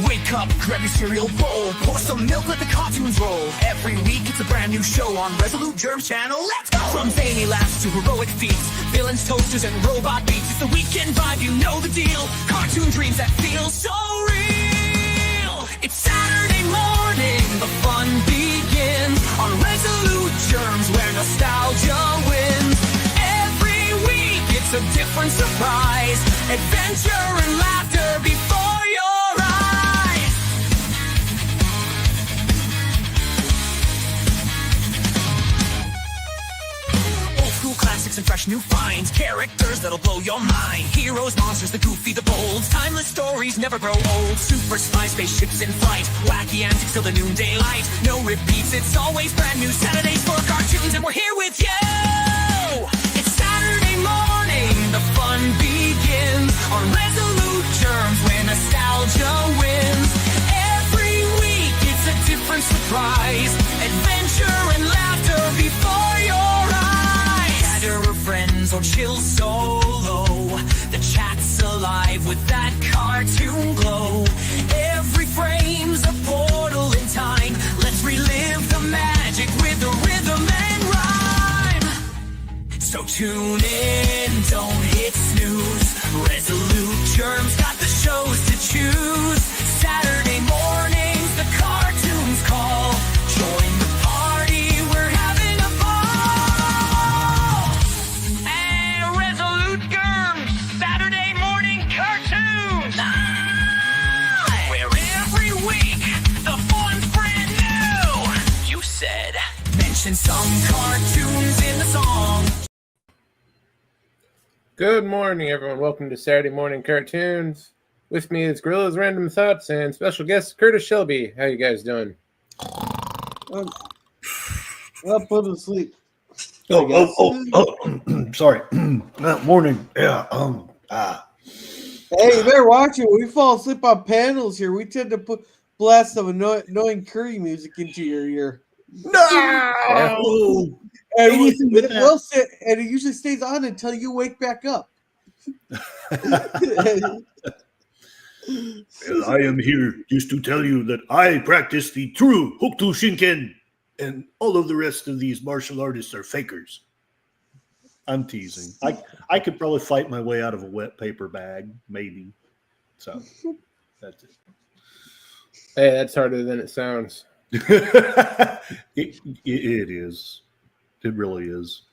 Wake up, grab your cereal bowl, pour some milk, let the cartoons roll. Every week it's a brand new show on Resolute Germs channel. Let's go! From zany laughs to heroic feats, villains, toasters, and robot beats. It's the weekend vibe, you know the deal. Cartoon dreams that feel so real. It's Saturday morning, the fun begins on Resolute Germs, where nostalgia wins. Every week it's a different surprise, adventure and laughter before your eyes. Old school classics and fresh new finds, characters that'll blow your mind. Heroes, monsters, the goofy, the bold, timeless stories never grow old. Super spy spaceships in flight, wacky antics till the noonday light. No repeats, it's always brand new. Saturdays for cartoons, and we're here with you. It's Saturday morning, the fun begins on Resolute Germs, where nostalgia wins. Every week it's a different surprise, adventure and laughter before your eyes. Gather your friends or chill solo, the chat's alive with that cartoon glow. Every frame's a portal in time, let's relive the magic with the rhythm and rhyme. So tune in, don't hit snooze. Resolute Germs got the shows to choose. Saturday mornings, the cartoons call. Join the party, we're having a ball. Hey, Resolute Germs, Saturday morning cartoons. Where every week the fun's brand new. You said, mention some cartoons in the song. Good morning, everyone. Welcome to Saturday Morning Cartoons. With me is Gorilla's Random Thoughts and special guest Curtis Shelby. How you guys doing? Well, put to sleep. Sorry. Morning. Yeah. Hey, you better watch it. When we fall asleep on panels here, we tend to put blasts of annoying curry music into your ear. No. And Anything with that. we'll sit, and it usually stays on until you wake back up. Well, I am here just to tell you that I practice the true Hokuto Shinken, and all of the rest of these martial artists are fakers. I'm teasing. I could probably fight my way out of a wet paper bag, maybe. So that's it. Hey, that's harder than it sounds. It is. It really is.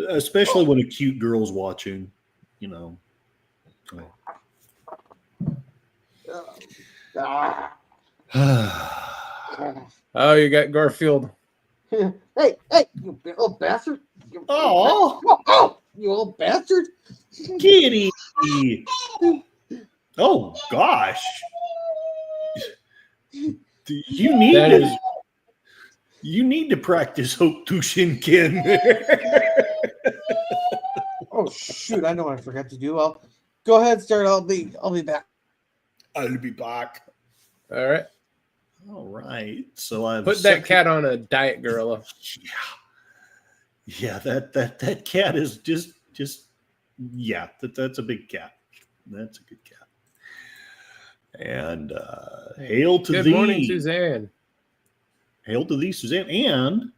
Especially when a cute girl's watching, you know. Oh, you got Garfield. Hey, you old bastard. Oh, You old bastard. kitty. Oh, gosh. You need to practice Hokuto Shinken. Oh, shoot. I know what I forgot to do. Well, go ahead, start. I'll be back. I'll be back. All right. All right. So I've Put that cat on a diet gorilla. Yeah. That cat is just yeah. That's a big cat. That's a good cat. And hail to thee. Good morning, Suzanne. Hail to thee, Suzanne, and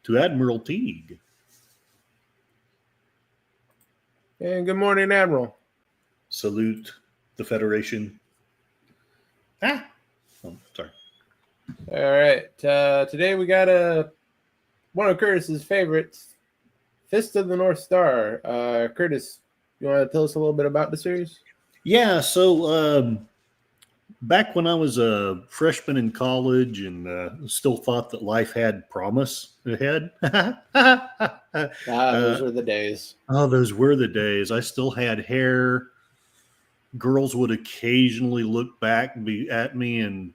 to Admiral Teague. And good morning, Admiral. Salute the Federation. Oh, sorry. All right. Today we got one of Curtis's favorites, Fist of the North Star. Curtis, you want to tell us a little bit about the series? Yeah, so back when I was a freshman in college and still thought that life had promise ahead. Those were the days. Oh, those were the days. I still had hair. Girls would occasionally look back at me and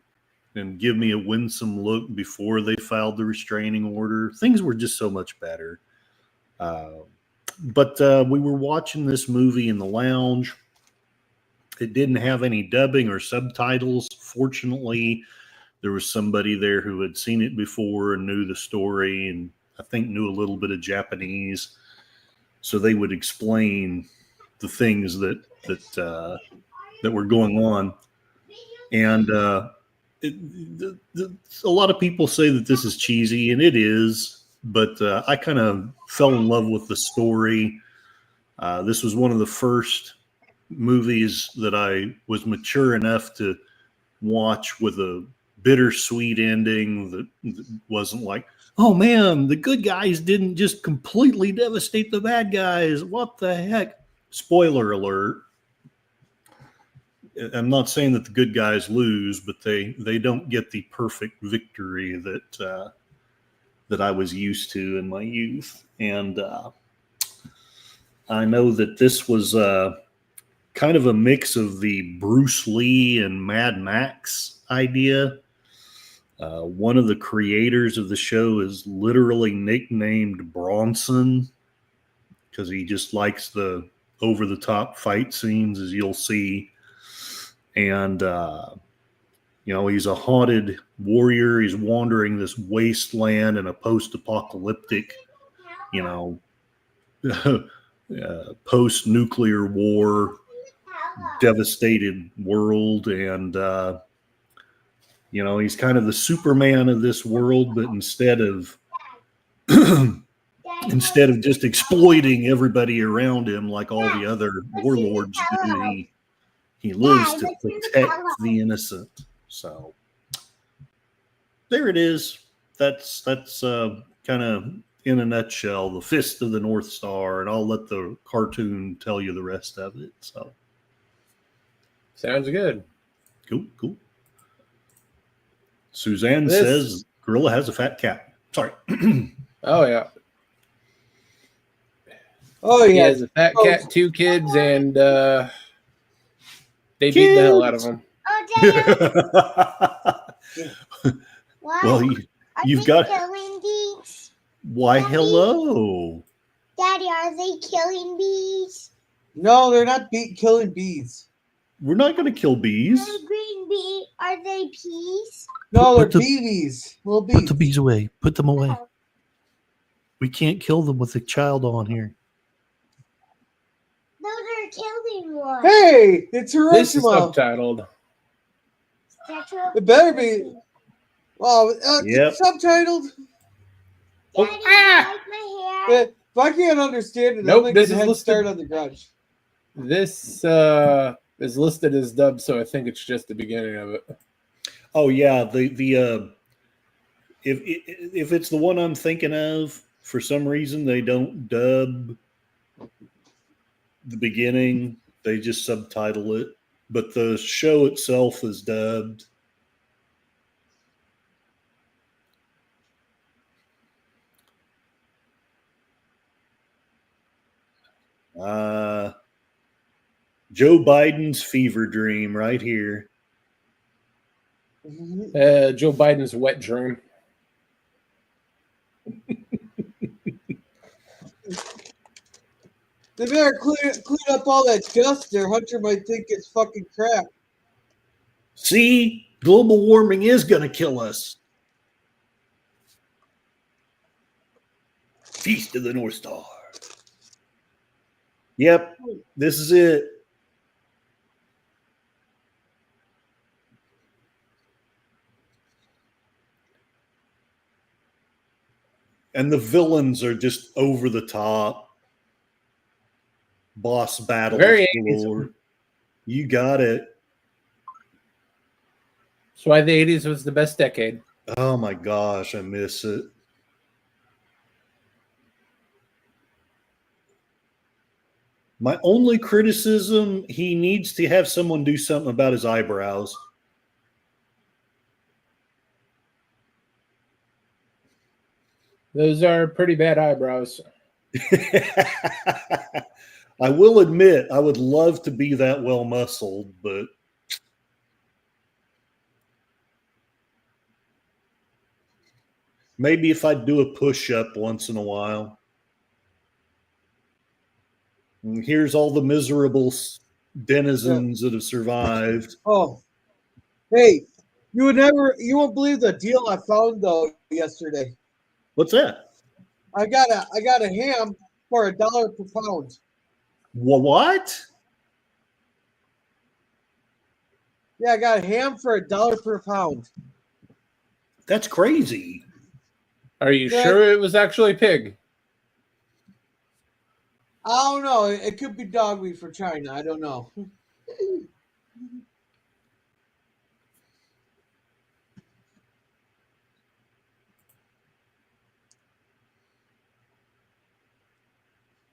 give me a winsome look before they filed the restraining order. Things were just so much better. But we were watching this movie in the lounge. It didn't have any dubbing or subtitles. Fortunately, there was somebody there who had seen it before and knew the story, and I think knew a little bit of Japanese. So they would explain the things that that were going on. And a lot of people say that this is cheesy, and it is, but I kind of fell in love with the story. This was one of the first movies that I was mature enough to watch with a bittersweet ending that wasn't like, oh man, the good guys didn't just completely devastate the bad guys. What the heck? Spoiler alert. I'm not saying that the good guys lose, but they don't get the perfect victory that I was used to in my youth. And I know that this was kind of a mix of the Bruce Lee and Mad Max idea. One of the creators of the show is literally nicknamed Bronson because he just likes the over-the-top fight scenes, as you'll see. And, he's a haunted warrior. He's wandering this wasteland in a post-apocalyptic, post-nuclear war, devastated world. And, he's kind of the Superman of this world, but instead of just exploiting everybody around him like all the other warlords do, he lives to protect the innocent. So there it is. That's kind of in a nutshell, the Fist of the North Star, and I'll let the cartoon tell you the rest of it. So Sounds good. Cool. Suzanne says gorilla has a fat cat. Sorry. Oh yeah. Oh He yeah. has a fat cat, 2 kids, and they beat the hell out of him. Well, you've got. Killing bees? Why, hello. Daddy, are they killing bees? No, they're not killing bees. We're not going to kill bees. The green bee, are they peas? No, they're Put the- bees. Little bees. Put the bees away. Put them away. Oh. We can't kill them with a child on here. Those are killing one. Hey, it's This is Hiroshima. subtitled. It better be. Well, Yep. it's subtitled. Oh, Daddy, ah! you like my hair? If I can't understand it, Nope, I'll this make a is head listed- start on the grudge. This is listed as dubbed, so I think it's just the beginning of it. Oh yeah, if it's the one I'm thinking of, for some reason they don't dub the beginning; they just subtitle it. But the show itself is dubbed. Joe Biden's fever dream right here. Joe Biden's wet dream. They better clean up all that dust there. Hunter might think it's fucking crap. See, global warming is going to kill us. Feast of the North Star. Yep, this is it. And the villains are just over the top. Boss battle. Very galore. You got it. That's why the 80s was the best decade. Oh my gosh, I miss it. My only criticism, he needs to have someone do something about his eyebrows. Those are pretty bad eyebrows. I will admit, I would love to be that well muscled, but maybe if I do a push-up once in a while. And here's all the miserable denizens that have survived. Oh, hey, you won't believe the deal I found though yesterday. What's that? I got a ham for $1 per pound. What? Yeah, I got ham for $1 per pound. That's crazy. Are you Yeah. sure it was actually pig? I don't know. It could be dog meat from China. I don't know.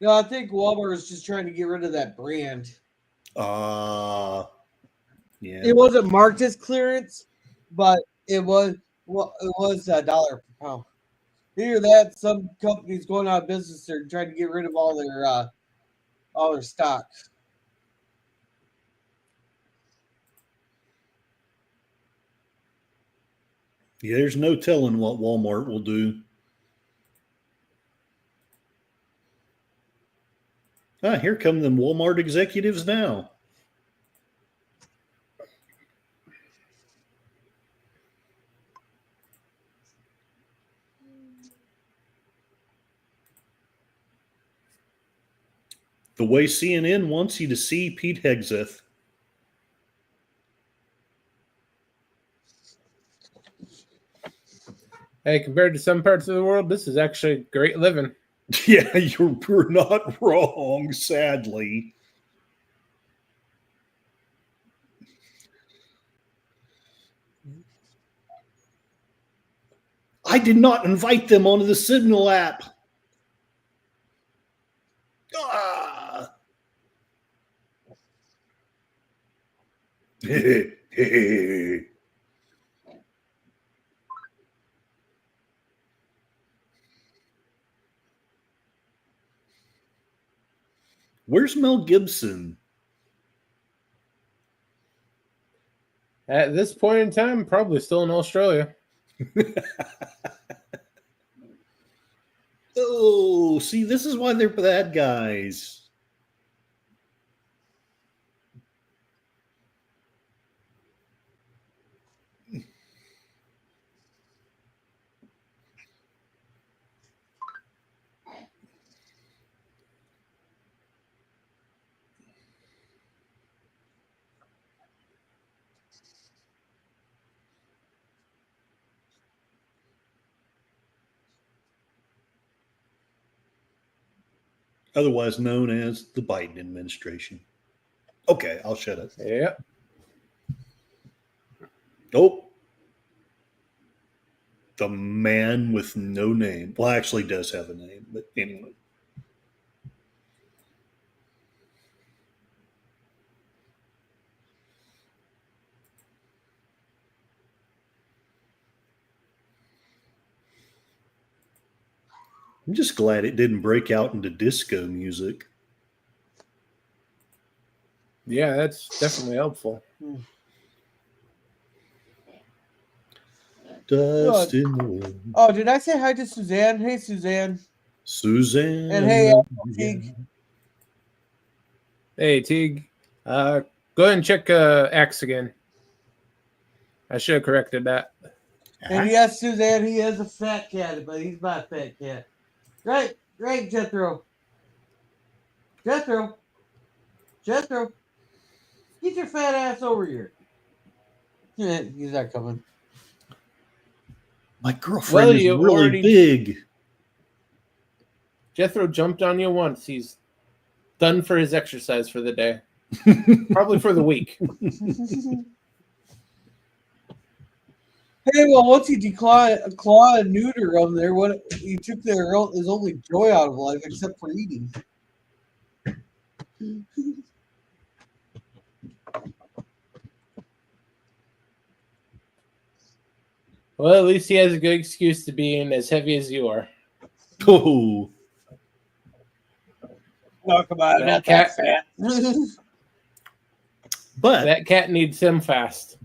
No, I think Walmart is just trying to get rid of that brand. Yeah. It wasn't marked as clearance, but it was $1 per pound. Either that, some companies going out of business are trying to get rid of all their stock. Yeah, there's no telling what Walmart will do. Here come them Walmart executives now. The way CNN wants you to see Pete Hegseth. Hey, compared to some parts of the world, this is actually great living. Yeah, you're not wrong, sadly. I did not invite them onto the Signal app. Ah. Where's Mel Gibson? At this point in time, probably still in Australia. Oh, see, this is why they're bad guys. Otherwise known as the Biden administration. Okay, I'll shut up. Yeah. Oh. The man with no name. Well, actually does have a name, but anyway. I'm just glad it didn't break out into disco music. Yeah, that's definitely helpful. Dust in the wind. Oh, did I say hi to Suzanne? Hey, Suzanne. Suzanne. And hey, Teague. Hey, Teague. Go ahead and check X again. I should have corrected that. And yes, Suzanne, he is a fat cat, but he's not a fat cat. Right, Jethro. Jethro, get your fat ass over here. Yeah, he's not coming. My girlfriend is you really already- big. Jethro jumped on you once. He's done for his exercise for the day. Probably for the week. Hey, well, once he claw and neuter them there, what he took his only joy out of life except for eating. Well, at least he has a good excuse to being as heavy as you are. Oh. Talk about That cat, But that cat needs him fast.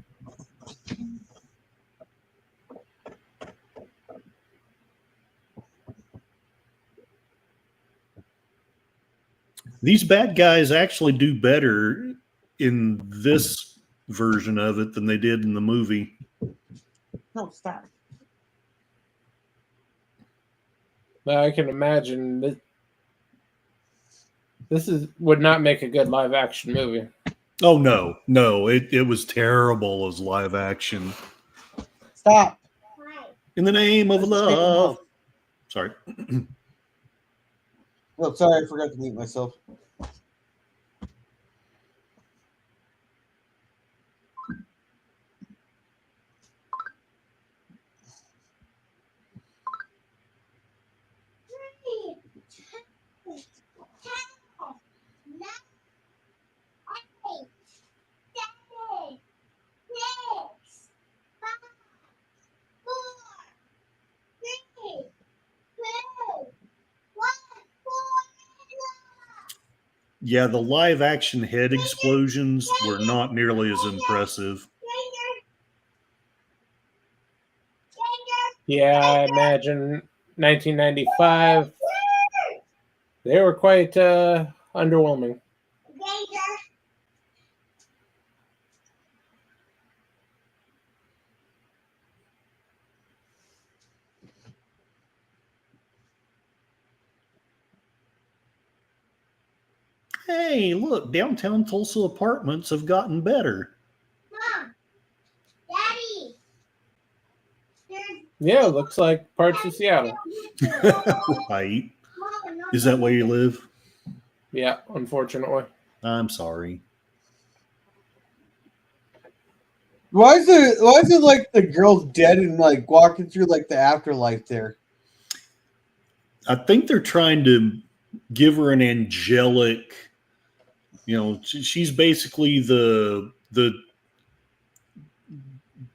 these bad guys actually do better in this version of it than they did in the movie. No, stop. Now I can imagine that this would not make a good live action movie. Oh no, it was terrible as live action. Stop. In the name of love. Sorry. Oh, sorry, I forgot to mute myself. Yeah, the live action head explosions were not nearly as impressive. Yeah, I imagine 1995. They were quite underwhelming. Hey, look, downtown Tulsa apartments have gotten better. Mom, Daddy. Yeah, looks like parts of Seattle. Right. Is that where you live? Yeah, unfortunately. I'm sorry. Why is it like the girl's dead and like walking through like the afterlife there? I think they're trying to give her an angelic, she's basically the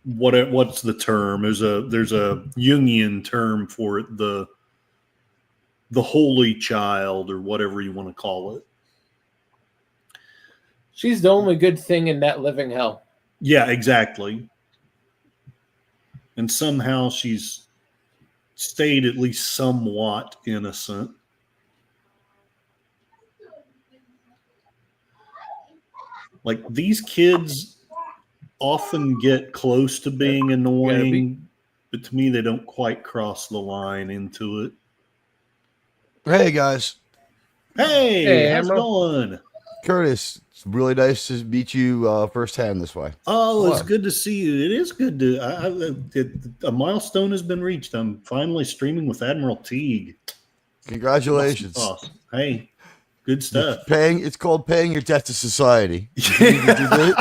what's the term? There's a Jungian term for it, the holy child or whatever you want to call it. She's the only good thing in that living hell. Yeah, exactly. And somehow she's stayed at least somewhat innocent. Like, these kids often get close to being annoying, but to me, they don't quite cross the line into it. Hey guys, Hey, how's it Emerald. going? Curtis. It's really nice to meet you firsthand this way. Oh, it's Hello. good to see you. It is good to. A milestone has been reached. I'm finally streaming with Admiral Teague. Congratulations. Awesome. Hey, good stuff. It's called paying your debt to society. You need to do this.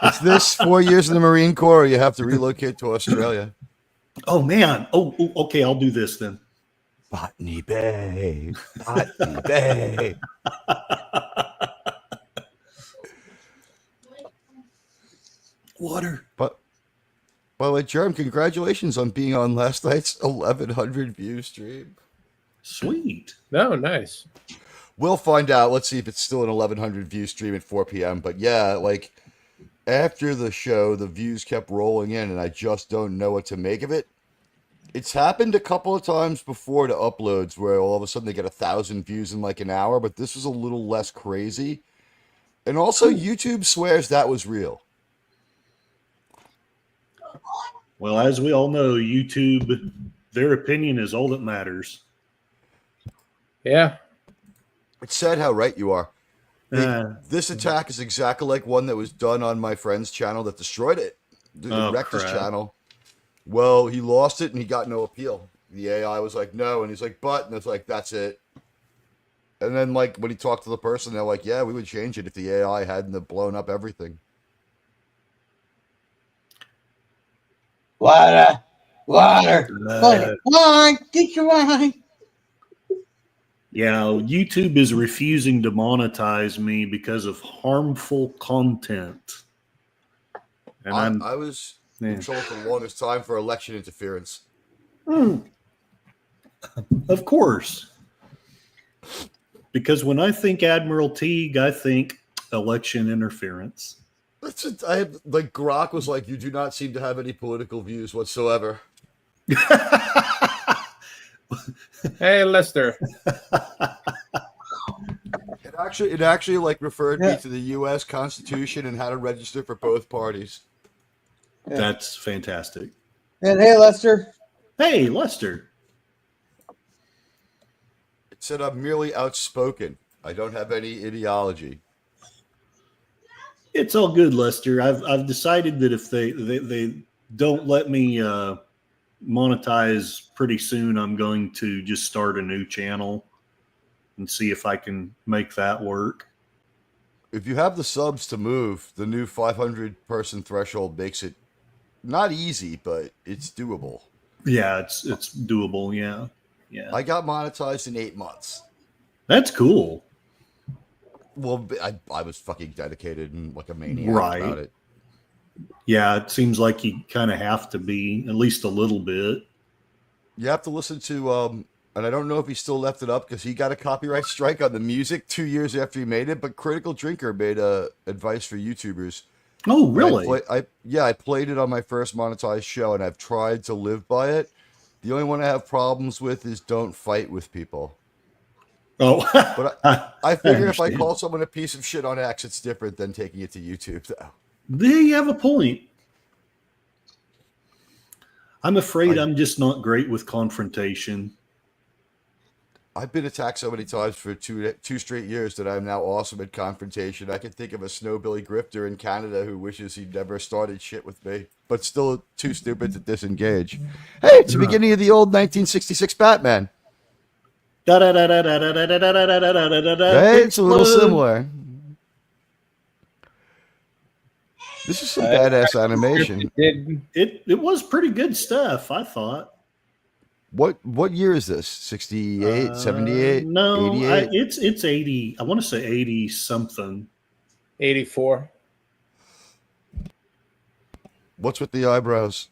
It's this 4 years in the Marine Corps. Or you have to relocate to Australia. Oh man. Oh, okay. I'll do this then. Botany Bay. Botany Bay. Water. But by the way, Germ, congratulations on being on last night's 1,100 view stream. Sweet. Oh, nice. We'll find out. Let's see if it's still an 1,100 view stream at 4 p.m. But yeah, like after the show, the views kept rolling in, and I just don't know what to make of it. It's happened a couple of times before to uploads where all of a sudden they get 1,000 views in like an hour, but this was a little less crazy. And also, YouTube swears that was real. Well, as we all know, YouTube, their opinion is all that matters. Yeah. It's sad how right you are. This attack is exactly like one that was done on my friend's channel that destroyed it. It wrecked his channel. Well, he lost it and he got no appeal. The AI was like, no. And he's like, but. And it's like, that's it. And then, like, when he talked to the person, they're like, yeah, we would change it if the AI hadn't blown up everything. Water. Wine. Get your wine. Yeah, YouTube is refusing to monetize me because of harmful content. And I was in trouble for the longest time for election interference. Of course. Because when I think Admiral Teague, I think election interference. Like Grok was like, you do not seem to have any political views whatsoever. Hey, Lester. It actually like referred me to the U.S. Constitution and how to register for both parties. Yeah. That's fantastic. And hey, Lester. Hey, Lester. It said I'm merely outspoken. I don't have any ideology. It's all good, Lester. I've decided that if they don't let me monetize pretty soon, I'm going to just start a new channel and see if I can make that work. If you have the subs to move, the new 500 person threshold makes it not easy, but it's doable. Yeah, it's doable. Yeah, yeah. I got monetized in 8 months. That's cool. Well, I was fucking dedicated and like a maniac about it. Yeah, it seems like you kind of have to be, at least a little bit. You have to listen to, and I don't know if he still left it up because he got a copyright strike on the music 2 years after he made it, but Critical Drinker made advice for YouTubers. Oh, really? I played it on my first monetized show, and I've tried to live by it. The only one I have problems with is don't fight with people. Oh, but I figure if I call someone a piece of shit on X, it's different than taking it to YouTube, though. There you have a point. I'm afraid I'm just not great with confrontation. I've been attacked so many times for two straight years that I'm now awesome at confrontation. I can think of a snowbilly grifter in Canada who wishes he'd never started shit with me, but still too stupid to disengage. Hey, it's the beginning of the old 1966 Batman. Hey, it's a little similar. This is some badass animation. It was pretty good stuff, I thought. What year is this? 68, 78, no, 88? It's 80. I want to say 80 something. 84. What's with the eyebrows?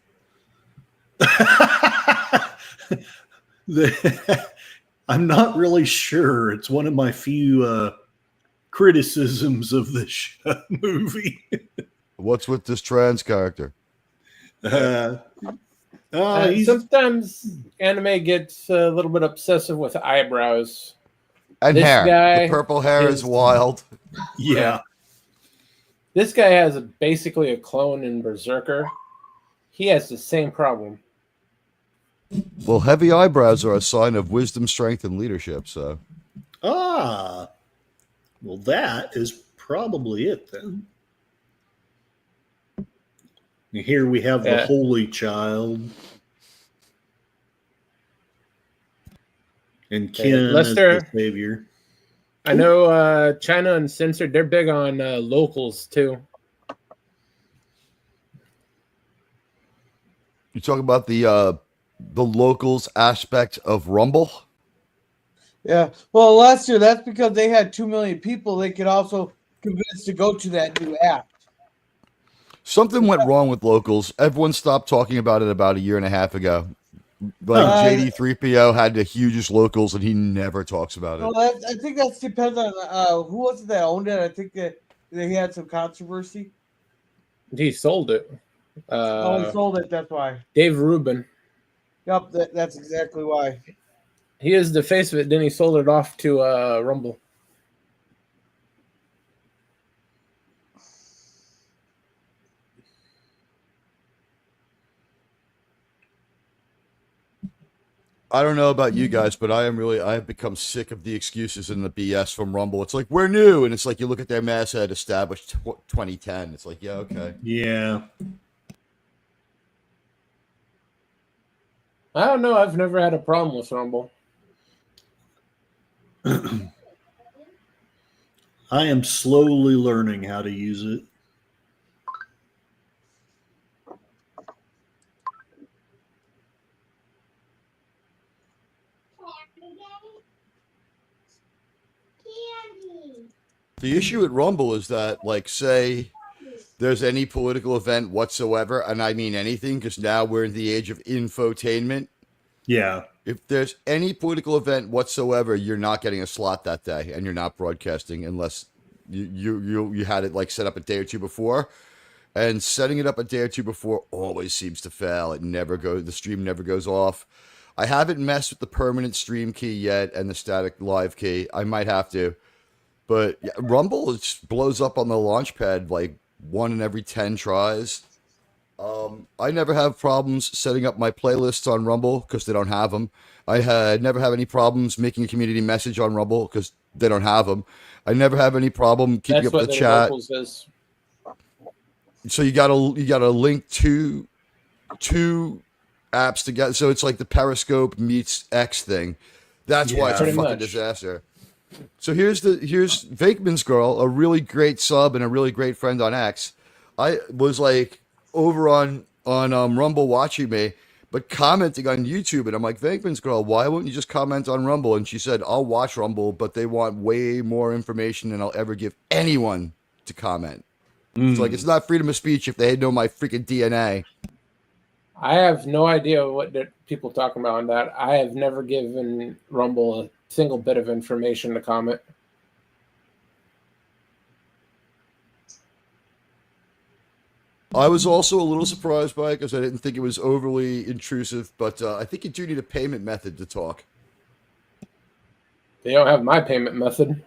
I'm not really sure. It's one of my few criticisms of this movie. What's with this trans character? Sometimes anime gets a little bit obsessive with eyebrows. And this hair. Guy the purple hair is wild. Yeah. This guy has basically a clone in Berserker. He has the same problem. Well, heavy eyebrows are a sign of wisdom, strength, and leadership, so. Well, that is probably it then. Here we have the Holy Child. And Ken Lester, as the Savior. I know China Uncensored, they're big on locals too. You talk about the locals aspect of Rumble? Yeah. Well, last year, that's because they had 2 million people they could also convince to go to that new app. Something went wrong with locals. Everyone stopped talking about it about a year and a half ago. Like JD3PO had the hugest locals, and he never talks about it. Well, I think that depends on who was it that owned it. I think that they had some controversy. He sold it. He sold it. That's why. Dave Rubin. Yep, that's exactly why. He is the face of it. Then he sold it off to Rumble. I don't know about you guys, but I have become sick of the excuses and the BS from Rumble. It's like, we're new. And it's like, you look at their masthead established 2010. It's like, yeah, okay. Yeah. I don't know. I've never had a problem with Rumble. I am slowly learning how to use it. The issue at Rumble is that, like, say there's any political event whatsoever, and I mean anything, because now we're in the age of infotainment. Yeah. If there's any political event whatsoever, you're not getting a slot that day, and you're not broadcasting unless you had it like set up a day or two before. And setting it up a day or two before always seems to fail. The stream never goes off. I haven't messed with the permanent stream key yet and the static live key. I might have to. But yeah, Rumble just blows up on the launch pad like 1 in every 10 tries. I never have problems setting up my playlists on Rumble because they don't have them. I never have any problems making a community message on Rumble because they don't have them. I never have any problem keeping up the chat. so you gotta link two apps together. So it's like the Periscope meets X thing. That's why it's a pretty fucking much. disaster. So here's Vakeman's girl, a really great sub and a really great friend on X. I was like over on Rumble watching me, but commenting on YouTube, and I'm like, Vakeman's girl, why wouldn't you just comment on Rumble? And she said, I'll watch Rumble, but they want way more information than I'll ever give anyone to comment. It's like, it's not freedom of speech if they know my freaking DNA. I have no idea what people talking about on that. I have never given Rumble a single bit of information to comment. I was also a little surprised by it because I didn't think it was overly intrusive, but I think you do need a payment method to talk. They don't have my payment method.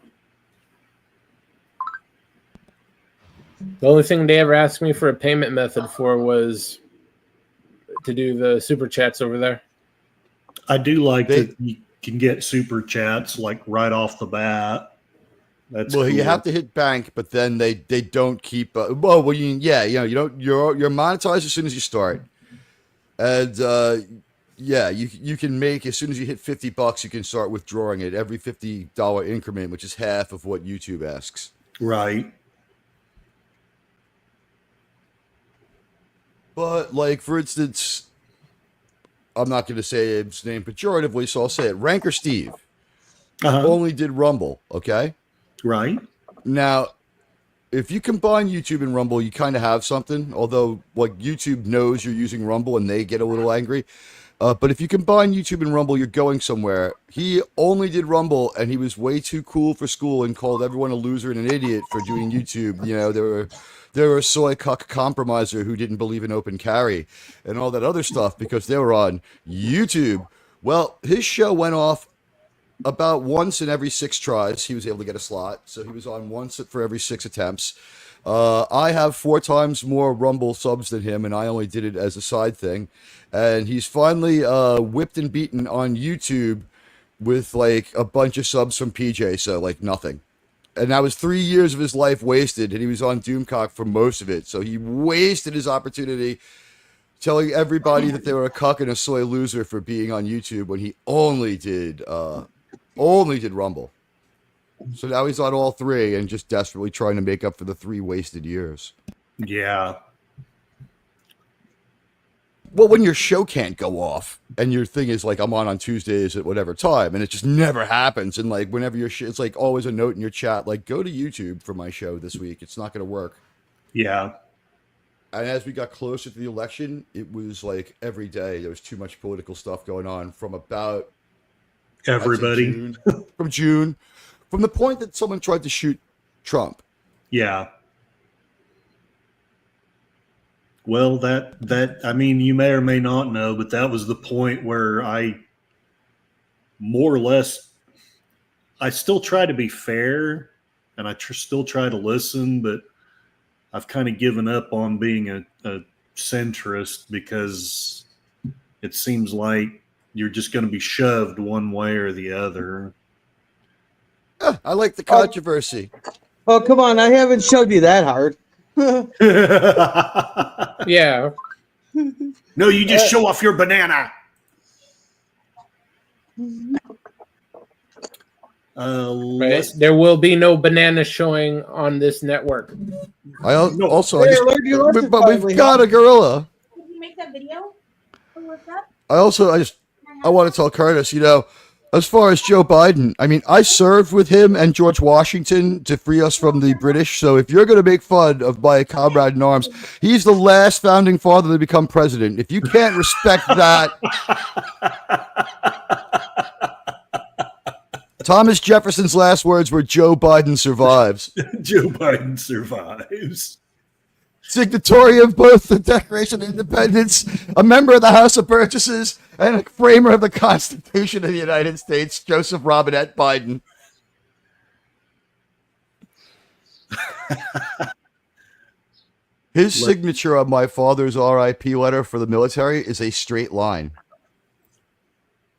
The only thing they ever asked me for a payment method for was to do the super chats over there. I do like that you can get super chats like right off the bat. That's well, cool. you have to hit bank, but then they don't keep. You don't. You're monetized as soon as you start, and you can make as soon as you hit $50, you can start withdrawing it every $50 increment, which is half of what YouTube asks. Right. But like for instance, I'm not going to say his name pejoratively, so I'll say it. Ranker Steve only did Rumble, okay? Right. Now, if you combine YouTube and Rumble, you kind of have something, although like YouTube knows you're using Rumble and they get a little angry. But if you combine YouTube and Rumble, you're going somewhere. He only did Rumble, and he was way too cool for school and called everyone a loser and an idiot for doing YouTube. You know, there were a soy cuck compromiser who didn't believe in open carry and all that other stuff because they were on YouTube. Well, his show went off about once in every 6 tries. He was able to get a slot, so he was on once for every 6 attempts. I have 4 times more Rumble subs than him, and I only did it as a side thing. And he's finally whipped and beaten on YouTube with like a bunch of subs from PJ, so like nothing. And that was 3 years of his life wasted, and he was on Doomcock for most of it. So he wasted his opportunity telling everybody that they were a cuck and a soy loser for being on YouTube when he only did Rumble. So now he's on all 3 and just desperately trying to make up for the 3 wasted years. Yeah. Well, when your show can't go off and your thing is like, I'm on Tuesdays at whatever time, and it just never happens. And like, whenever it's like always a note in your chat, like, go to YouTube for my show this week. It's not going to work. Yeah. And as we got closer to the election, it was like every day there was too much political stuff going on from about everybody June, from the point that someone tried to shoot Trump. Yeah. Well, that I mean, you may or may not know, but that was the point where I more or less, I still try to be fair and I still try to listen, but I've kind of given up on being a centrist because it seems like you're just going to be shoved one way or the other. I like the controversy. Oh, come on. I haven't showed you that hard. Yeah. No, you just show off your banana. Right? There will be no banana showing on this network. But we've finally got a gorilla. Did you make that video? What's up? I want to tell Curtis, you know, as far as Joe Biden, I mean, I served with him and George Washington to free us from the British. So if you're going to make fun of my comrade in arms, he's the last founding father to become president. If you can't respect that. Thomas Jefferson's last words were Joe Biden survives. Joe Biden survives. Signatory of both the Declaration of Independence, a member of the House of Burgesses, and a framer of the Constitution of the United States, Joseph Robinette Biden. His signature on my father's RIP letter for the military is a straight line.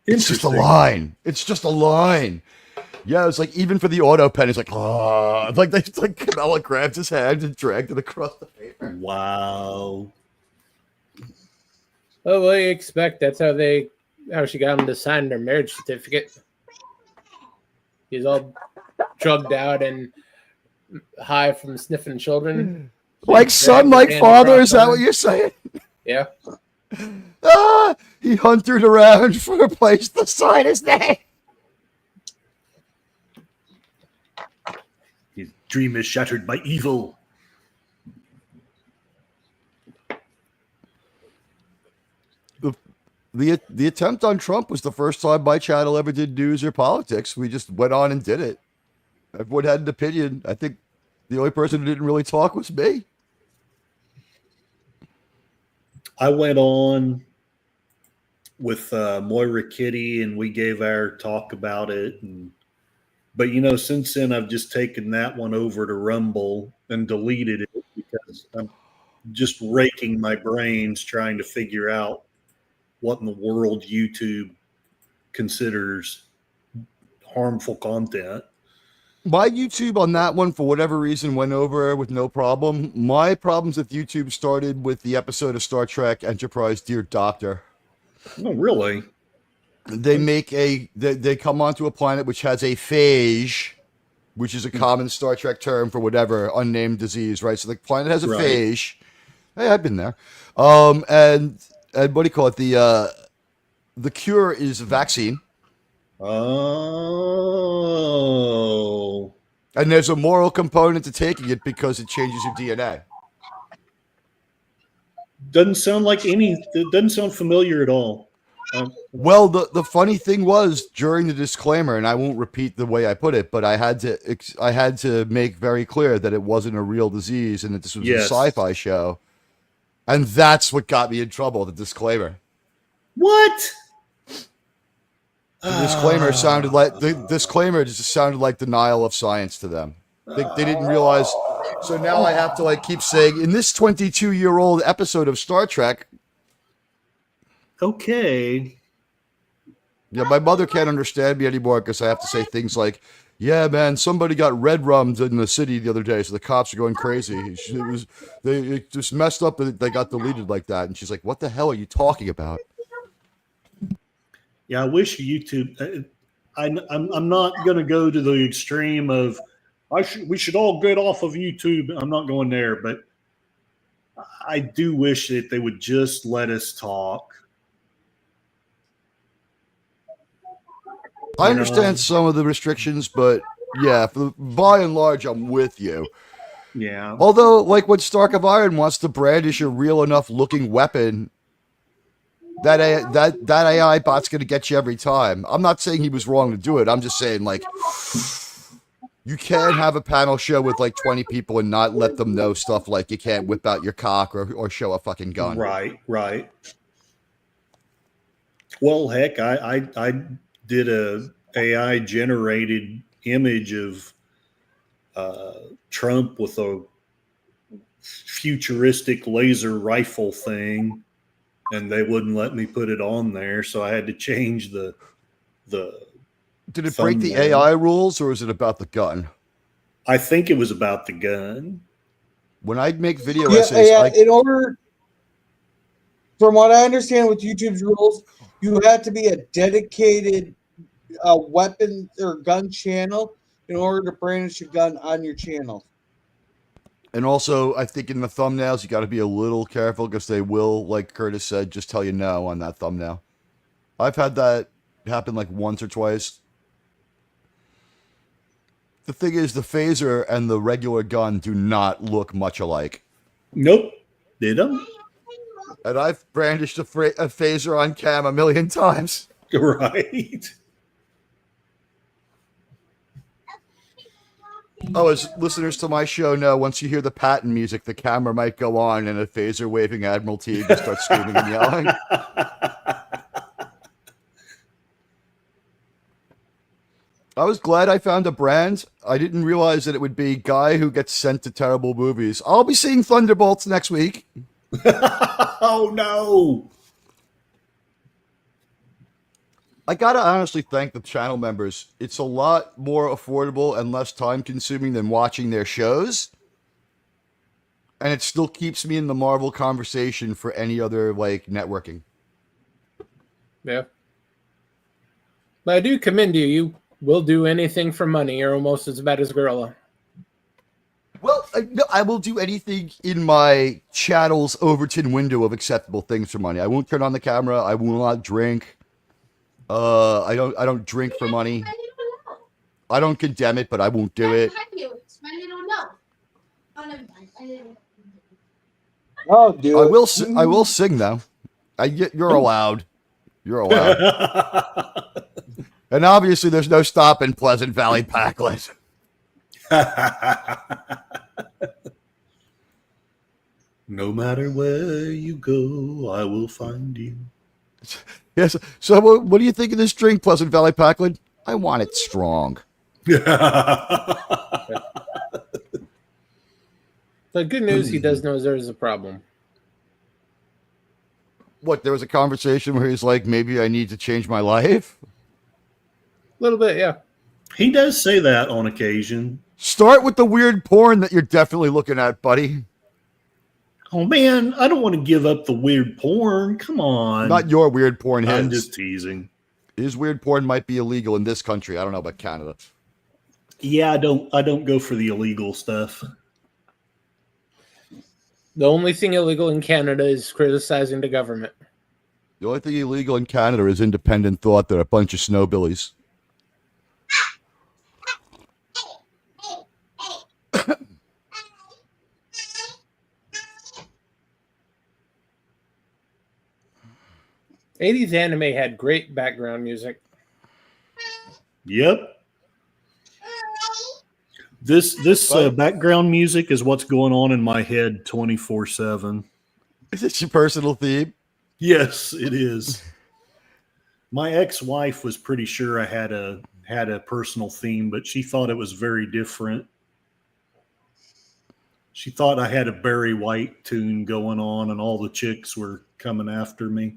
It's just a line. It's just a line. Yeah, it's like even for the auto pen, it's like, oh, like they like Kamala grabbed his hand and dragged it across the paper. Wow. Well, what do you expect? That's how she got him to sign their marriage certificate. He's all drugged out and high from sniffing children. Like son, like father, is that what you're saying? Yeah. He hunted around for a place to sign his name. His dream is shattered by evil. The attempt on Trump was the first time my channel ever did news or politics. We just went on and did it. Everyone had an opinion. I think the only person who didn't really talk was me. I went on with Moira Kitty, and we gave our talk about it. But since then, I've just taken that one over to Rumble and deleted it because I'm just raking my brains trying to figure out what in the world YouTube considers harmful content. My YouTube on that one, for whatever reason, went over with no problem. My problems with YouTube started with the episode of Star Trek Enterprise, Dear Doctor. Oh, really? They come onto a planet which has a phage, which is a common Star Trek term for whatever unnamed disease, right? So the planet has a phage. Hey, I've been there. And what do you call it? The cure is a vaccine. Oh. And there's a moral component to taking it because it changes your DNA. Doesn't sound familiar at all. Well, the funny thing was during the disclaimer, and I won't repeat the way I put it, but I had to make very clear that it wasn't a real disease and that this was a sci-fi show. And that's what got me in trouble, the disclaimer. What? The disclaimer just sounded like denial of science to them. They didn't realize. So now I have to keep saying in this 22-year-old episode of Star Trek. Okay. Yeah, my mother can't understand me anymore because I have to say things like, "Yeah, man, somebody got red rummed in the city the other day, so the cops are going crazy. It just messed up that they got deleted like that." And she's like, "What the hell are you talking about?" Yeah, I wish YouTube. I'm not going to go to the extreme of we should all get off of YouTube. I'm not going there, but I do wish that they would just let us talk. I understand some of the restrictions, but yeah, by and large, I'm with you. Yeah. Although, when Stark of Iron wants to brandish a real enough looking weapon, that AI bot's going to get you every time. I'm not saying he was wrong to do it. I'm just saying, you can't have a panel show with 20 people and not let them know stuff like you can't whip out your cock or show a fucking gun. Right. Well, heck, I did a AI generated image of Trump with a futuristic laser rifle thing, and they wouldn't let me put it on there, so I had to change the Did it break the AI rules, or is it about the gun? I think it was about the gun. When I make video essays, from what I understand with YouTube's rules, you have to be a dedicated weapon or gun channel in order to brandish a gun on your channel. and also I think in the thumbnails you got to be a little careful because they will, like Curtis said, just tell you no on that thumbnail. I've had that happen once or twice. The thing is, the phaser and the regular gun do not look much alike. Nope, they don't. And I've brandished a phaser on cam a million times. Right. Oh, as listeners to my show know, once you hear the patent music, the camera might go on and a phaser waving Admiralty just starts screaming and yelling. I was glad I found a brand. I didn't realize that it would be guy who gets sent to terrible movies. I'll be seeing Thunderbolts next week. Oh, no. I gotta honestly thank the channel members. It's a lot more affordable and less time consuming than watching their shows. And it still keeps me in the Marvel conversation for any other like networking. Yeah. But I do commend you. You will do anything for money. You're almost as bad as Gorilla. Well, no, I will do anything in my channel's Overton window of acceptable things for money. I won't turn on the camera. I will not drink. I don't drink for money. I don't condemn it, but I won't do it. Oh, dude. I will sing though. You're allowed. You're allowed. And obviously, there's no stopping Pleasant Valley Packlet. No matter where you go, I will find you. Yes. So, what do you think of this drink, Pleasant Valley Packlet? I want it strong. The good news, he does know there's a problem. What? There was a conversation where he's like, maybe I need to change my life. A little bit, yeah. He does say that on occasion. Start with the weird porn that you're definitely looking at, buddy. Oh man, I don't want to give up the weird porn. Come on. Not your weird porn. His. I'm just teasing. His weird porn might be illegal in this country. I don't know about Canada. Yeah, I don't go for the illegal stuff. The only thing illegal in Canada is criticizing the government. The only thing illegal in Canada is independent thought. They're a bunch of snowbillies. '80s anime had great background music. Yep. This background music is what's going on in my head 24/7. Is this your personal theme? Yes, it is. My ex-wife was pretty sure I had a personal theme, but she thought it was very different. She thought I had a Barry White tune going on and all the chicks were coming after me.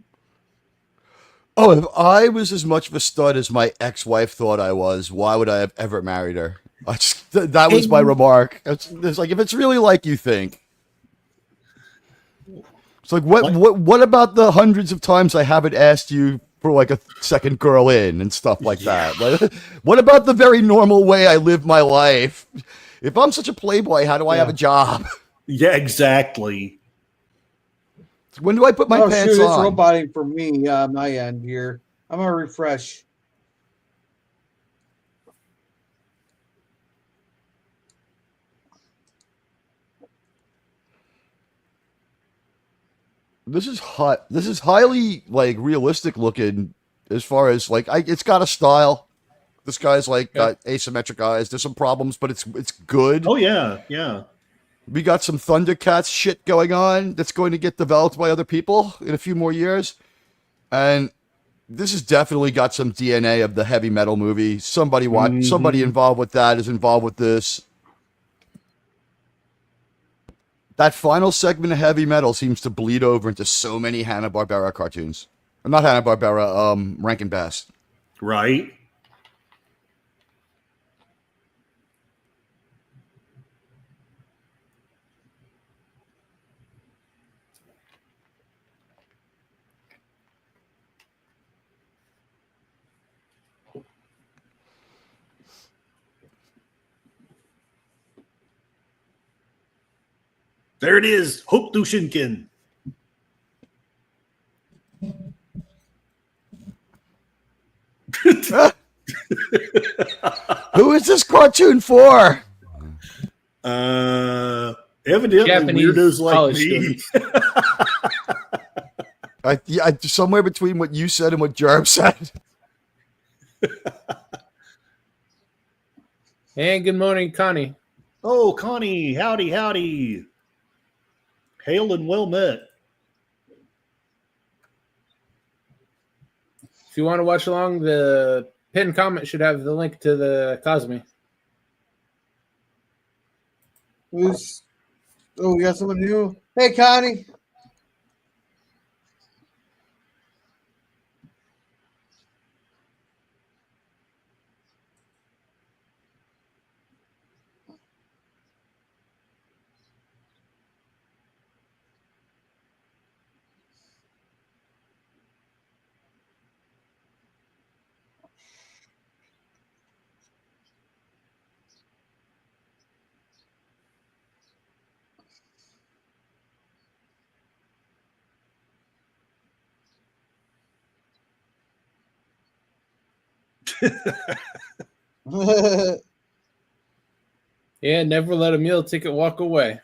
Oh, if I was as much of a stud as my ex-wife thought I was, why would I have ever married her? That was my remark. It's like, if it's really like you think. It's like, what about the hundreds of times I haven't asked you for like a second girl in and stuff like that? Like, what about the very normal way I live my life? If I'm such a playboy, how do I have a job? Yeah, exactly. When do I put my pants It's on? roboting for me, my end here. I'm gonna refresh. This is hot. This is highly like realistic looking as far as like it's got a style. This guy's like got asymmetric eyes. There's some problems, but it's good. Oh yeah, yeah. We got some Thundercats shit going on that's going to get developed by other people in a few more years. And this has definitely got some DNA of the heavy metal movie. Somebody involved with that is involved with this. That final segment of heavy metal seems to bleed over into so many Hanna-Barbera cartoons. Or not Hanna-Barbera, Rankin Bass. Right. There it is. Hokuto Shinken. Who is this cartoon for? Evidently Japanese weirdos like college me. Somewhere between what you said and what Jerb said. Hey, good morning, Connie. Oh, Connie, howdy, howdy. Hail and well met. If you want to watch along, the pinned comment should have the link to the Cosme. Who's? Oh, we got someone new. Hey, Connie. Yeah, never let a meal ticket walk away.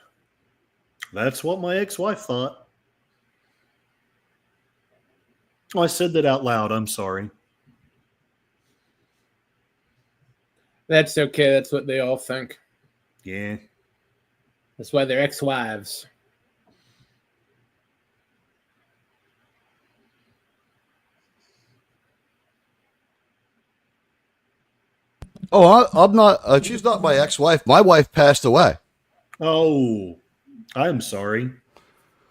That's what my ex-wife thought. Oh, I said that out loud. I'm sorry. That's okay. That's what they all think. Yeah. That's why they're ex-wives. Oh, I'm not. She's not my ex-wife. My wife passed away. Oh, I'm sorry.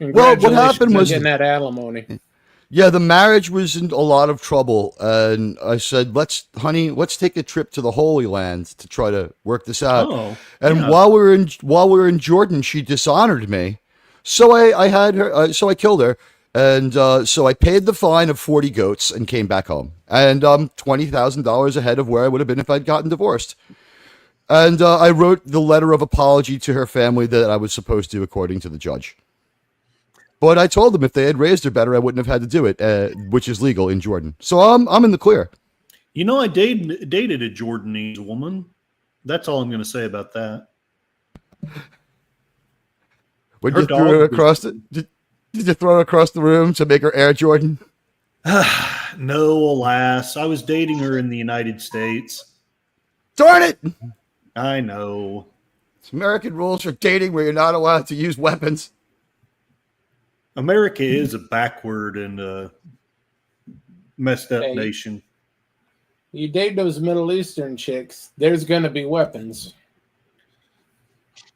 Well, what happened on was, getting that alimony. yeah, the marriage was in a lot of trouble, and I said, honey, let's take a trip to the Holy Land to try to work this out." Oh, And yeah. while we were in Jordan, she dishonored me, so I had her, so I killed her, and so I paid the fine of 40 goats and came back home, and $20,000 ahead of where I would have been if I'd gotten divorced. And I wrote the letter of apology to her family that I was supposed to, according to the judge. But I told them if they had raised her better, I wouldn't have had to do it, which is legal in Jordan. So I'm in the clear. You know, I dated a Jordanese woman. That's all I'm going to say about that. When Her you threw dog her was- across did you throw her across the room to make her Air Jordan? No, alas. I was dating her in the United States. Darn it! I know. It's American rules for dating where you're not allowed to use weapons. America is a backward and messed up Hey. nation. You date those Middle Eastern chicks, there's going to be weapons.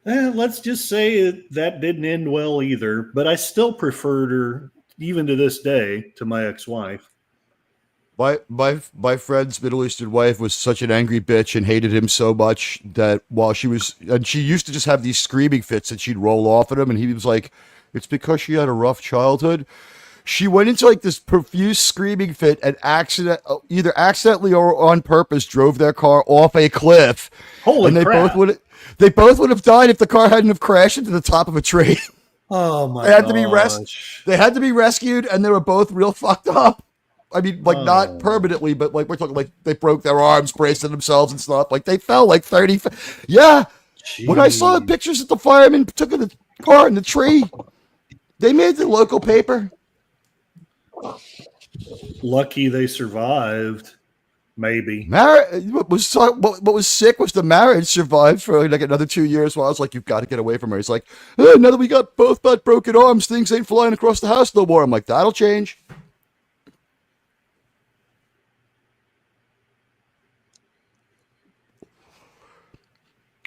Let's just say that didn't end well either, but I still preferred her, even to this day, to my ex-wife. My friend's Middle Eastern wife was such an angry bitch and hated him so much that she used to just have these screaming fits and she'd roll off at him, and he was like, it's because she had a rough childhood. She went into like this profuse screaming fit and either accidentally or on purpose drove their car off a cliff. Holy and crap. They both would have died if the car hadn't have crashed into the top of a tree. Oh my They had to be gosh. They had to be rescued, and they were both real fucked up. I mean, like, Oh. not permanently, but like we're talking like they broke their arms, bracing themselves and stuff. Like they fell like 30. Yeah. When I saw the Jeez. pictures that the firemen took of the car in the tree, they made the local paper. Lucky they survived. Maybe. What was sick was the marriage survived for like another 2 years. While I was like, "You've got to get away from her." He's like, "Now that we got both got broken arms, things ain't flying across the house no more." I'm like, "That'll change."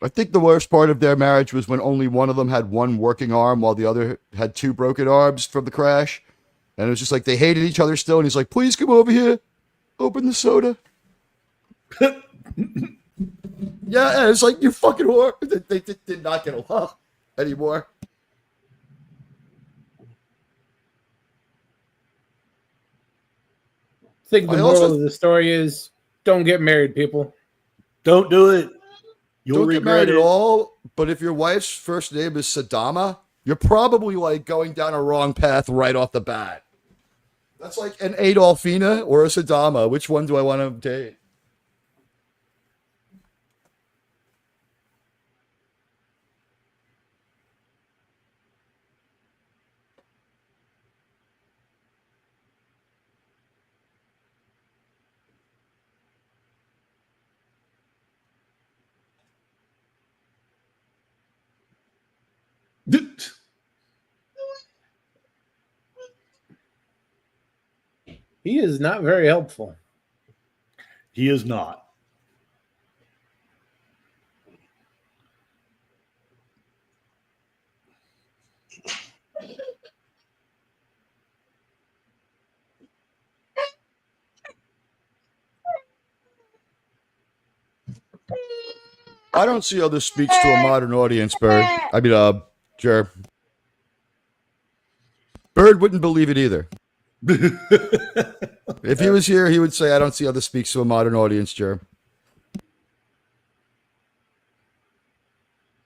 I think the worst part of their marriage was when only one of them had one working arm while the other had two broken arms from the crash. And it was just like they hated each other still. And he's like, "Please come over here. Open the soda." Yeah, and it's like, you fucking whore. They did not get along anymore. I think the I moral also- of the story is don't get married, people. Don't do it. You'll Don't get regret married it. at all. But if your wife's first name is Sadama, you're probably like going down a wrong path right off the bat. That's like an Adolfina or a Sadama. Which one do I want to date? He is not very helpful. He is not. I don't see how this speaks to a modern audience, Bird. I mean, Jer. Bird wouldn't believe it either. If he was here, he would say, "I don't see how this speaks to a modern audience, Jer."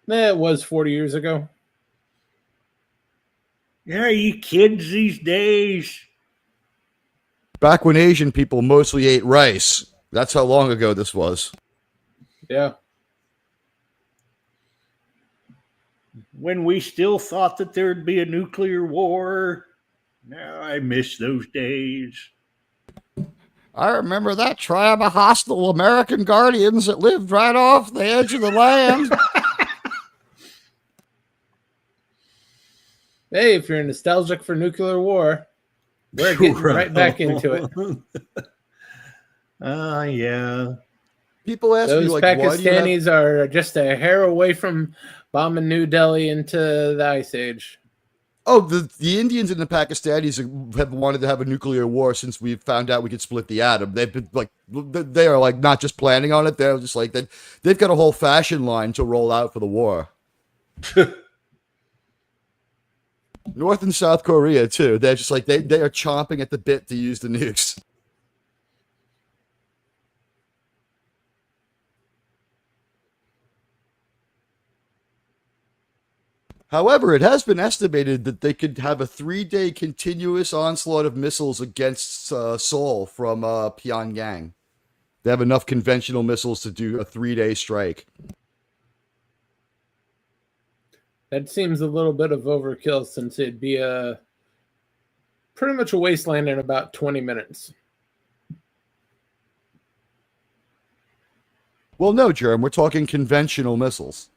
It was 40 years ago. Yeah, you kids these days. Back when Asian people mostly ate rice. That's how long ago this was. Yeah. When we still thought that there'd be a nuclear war. Now I miss those days. I remember that tribe of hostile American guardians that lived right off the edge of the land. Hey, if you're nostalgic for nuclear war, we're getting right back into it. Yeah. People ask Those me, like, why do you have... Pakistanis are just a hair away from bombing New Delhi into the Ice Age. Oh, the Indians and the Pakistanis have wanted to have a nuclear war since we found out we could split the atom. They've been like, they are like not just planning on it. They're just like that. They've got a whole fashion line to roll out for the war. North and South Korea too. They're just like they are chomping at the bit to use the nukes. However, it has been estimated that they could have a 3-day continuous onslaught of missiles against Seoul from Pyongyang. They have enough conventional missiles to do a 3-day strike. That seems a little bit of overkill since it'd be pretty much a wasteland in about 20 minutes. Well, no, Germ, we're talking conventional missiles.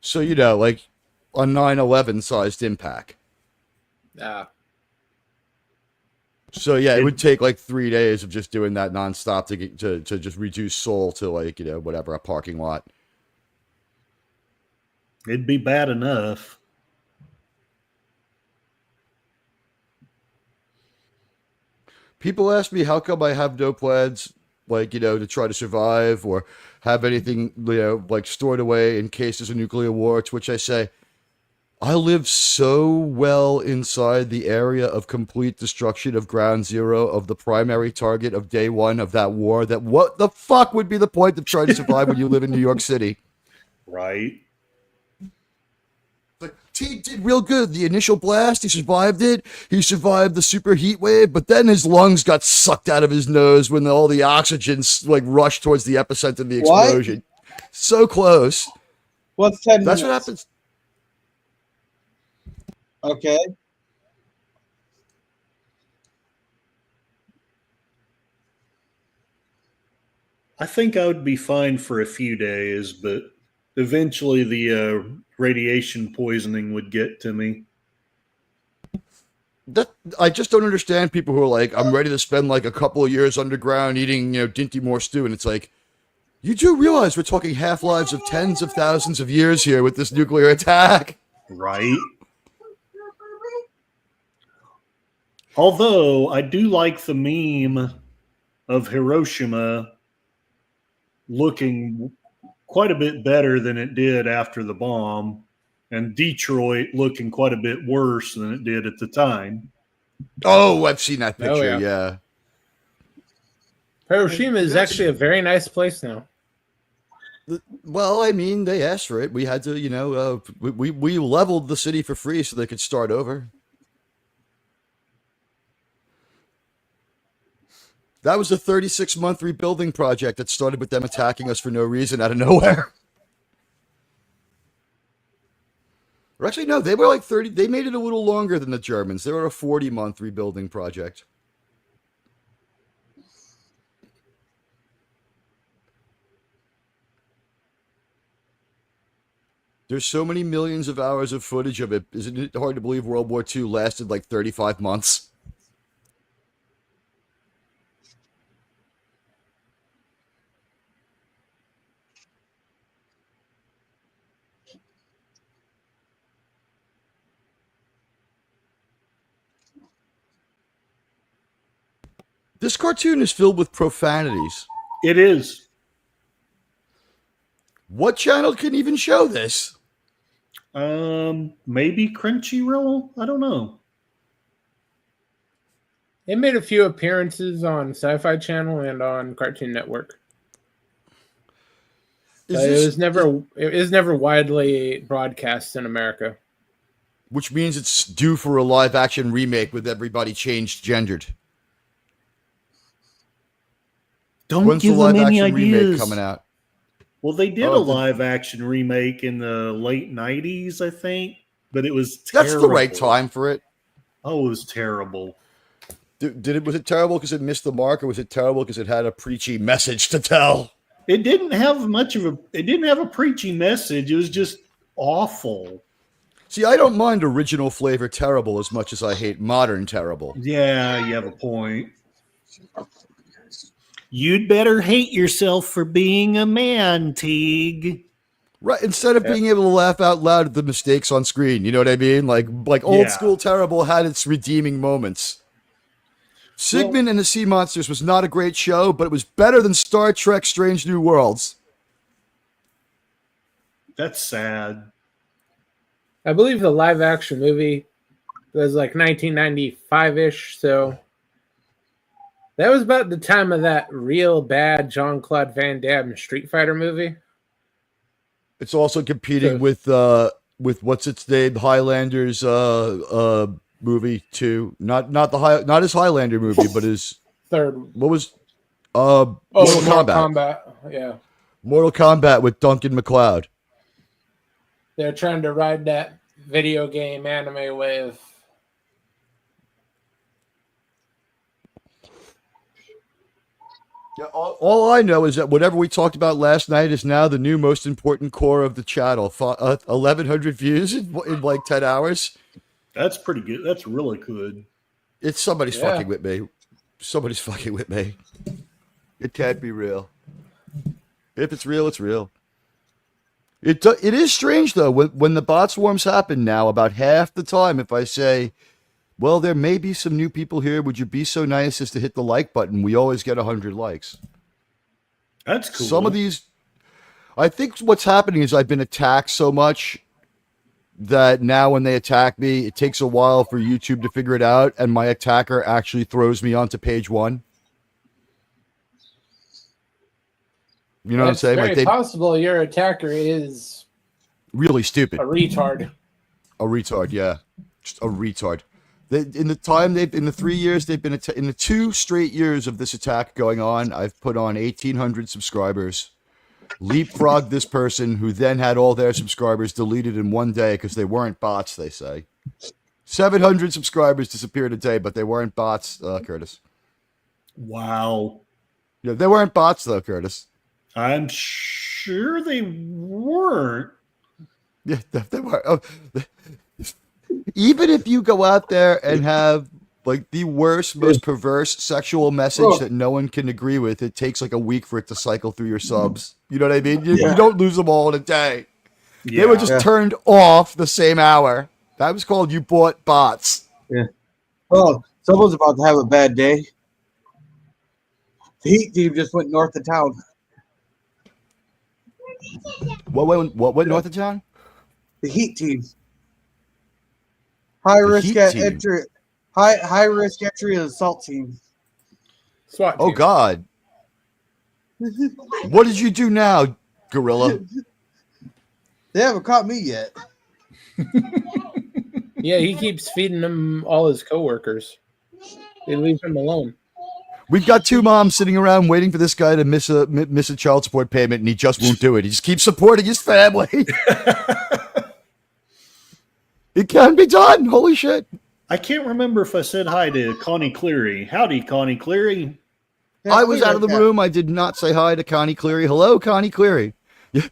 So, you know, like a 9/11 sized impact. Ah. So, yeah, it would take like 3 days of just doing that nonstop to just reduce Seoul to, like, you know, whatever, a parking lot. It'd be bad enough. People ask me how come I have no plans, like, you know, to try to survive or have anything, you know, like stored away in case there's a nuclear war, to which I say, I live so well inside the area of complete destruction of ground zero of the primary target of day one of that war that what the fuck would be the point of trying to survive when you live in New York City? Right. But T did real good. The initial blast, he survived it. He survived the super heat wave, but then his lungs got sucked out of his nose when all the oxygen like rushed towards the epicenter of the explosion. What? So close. What's 10 That's minutes? what happens. Okay. I think I would be fine for a few days, but eventually the radiation poisoning would get to me. That I just don't understand people who are like, I'm ready to spend like a couple of years underground eating, you know, Dinty Moore stew, and it's like, you do realize we're talking half-lives of tens of thousands of years here with this nuclear attack. Right. Although I do like the meme of Hiroshima looking quite a bit better than it did after the bomb, and Detroit looking quite a bit worse than it did at the time. Oh, I've seen that picture, Oh, yeah. Hiroshima is actually a very nice place now. Well, I mean, they asked for it. We had to, you know, we leveled the city for free so they could start over. That was a 36-month rebuilding project that started with them attacking us for no reason out of nowhere. Or actually, no, they were like 30. They made it a little longer than the Germans. They were a 40-month rebuilding project. There's so many millions of hours of footage of it. Isn't it hard to believe World War II lasted like 35 months? This cartoon is filled with profanities. It is. What channel can even show this? Maybe Crunchyroll? I don't know. It made a few appearances on Sci-Fi Channel and on Cartoon Network. It was never widely broadcast in America. Which means it's due for a live action remake with everybody changed gendered. Don't When's the give them live any action remake ideas. coming out? Well, they did Oh, a live action remake in the late 90s, I think, but it was That's terrible. the right time for it. Oh, it was terrible. Was it terrible because it missed the mark, or was it terrible because it had a preachy message to tell? It didn't have a preachy message. It was just awful. See, I don't mind original flavor terrible as much as I hate modern terrible. Yeah, you have a point. You'd better hate yourself for being a man, Teague. Right, instead of being able to laugh out loud at the mistakes on screen, you know what I mean? Like old school terrible had its redeeming moments. Sigmund and the Sea Monsters was not a great show, but it was better than Star Trek Strange New Worlds. That's sad. I believe the live action movie was like 1995-ish, so that was about the time of that real bad Jean-Claude Van Damme Street Fighter movie. It's also competing with what's its name, Highlander's movie too. Not his Highlander movie, but his third. What was Mortal Kombat. Yeah. Mortal Kombat with Duncan MacLeod. They're trying to ride that video game anime wave. Yeah, all I know is that whatever we talked about last night is now the new most important core of the channel. 1,100 views in like 10 hours. That's pretty good. That's really good. It's somebody's fucking with me. Somebody's fucking with me. It can't be real. If it's real, it's real. It is strange, though, when the bot swarms happen now, about half the time, if I say, well, there may be some new people here, would you be so nice as to hit the like button? We always get 100 likes. That's cool. Some of these, I think what's happening is I've been attacked so much that now when they attack me, it takes a while for YouTube to figure it out, and my attacker actually throws me onto page one. You know what I'm saying? It's very possible your attacker is really stupid. A retard. A retard, yeah. Just a retard. In the 3 years they've been in the 2 straight years of this attack going on, I've put on 1,800 subscribers. Leapfrogged this person who then had all their subscribers deleted in one day because they weren't bots, they say. 700 subscribers disappeared a day, but they weren't bots, Curtis. Wow. Yeah, they weren't bots, though, Curtis. I'm sure they weren't. Yeah, they were. Even if you go out there and have like the worst, most perverse sexual message that no one can agree with, it takes like a week for it to cycle through your subs. You know what I mean? You don't lose them all in a day. Yeah. They were just turned off the same hour. That was called you bought bots. Yeah. Oh, someone's about to have a bad day. The Heat team just went north of town. What went north of town? The Heat team. High risk entry and assault team. SWAT team. Oh God. What did you do now, Gorilla? They haven't caught me yet. Yeah, he keeps feeding them all his coworkers. They leave him alone. We've got 2 moms sitting around waiting for this guy to miss a child support payment, and he just won't do it. He just keeps supporting his family. It can be done. Holy shit. I can't remember if I said hi to Connie Cleary. Howdy, Connie Cleary. Yeah, I was out of the room. I did not say hi to Connie Cleary. Hello, Connie Cleary. Yeah,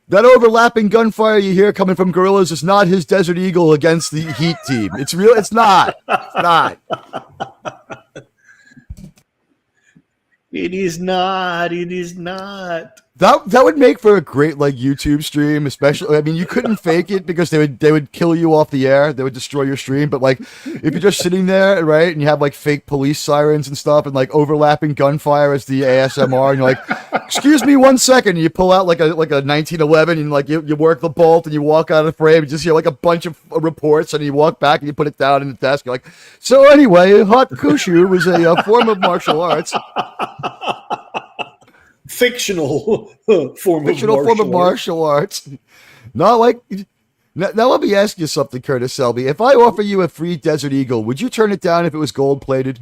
that overlapping gunfire you hear coming from Gorillas is not his Desert Eagle against the Heat team. It's real. It's not. It's not. It is not. It is not. That would make for a great like YouTube stream, especially. I mean, you couldn't fake it because they would kill you off the air. They would destroy your stream. But like, if you're just sitting there, right, and you have like fake police sirens and stuff, and like overlapping gunfire as the ASMR, and you're like, "Excuse me, 1 second," and you pull out like a 1911, and like you work the bolt, and you walk out of the frame, and just hear like a bunch of reports, and you walk back and you put it down in the desk. You're like, "So anyway, hot kushu was a form of martial arts." fictional form of martial arts. Not like. Now let me ask you something, Curtis Selby. If I offer you a free Desert Eagle, would you turn it down if it was gold plated?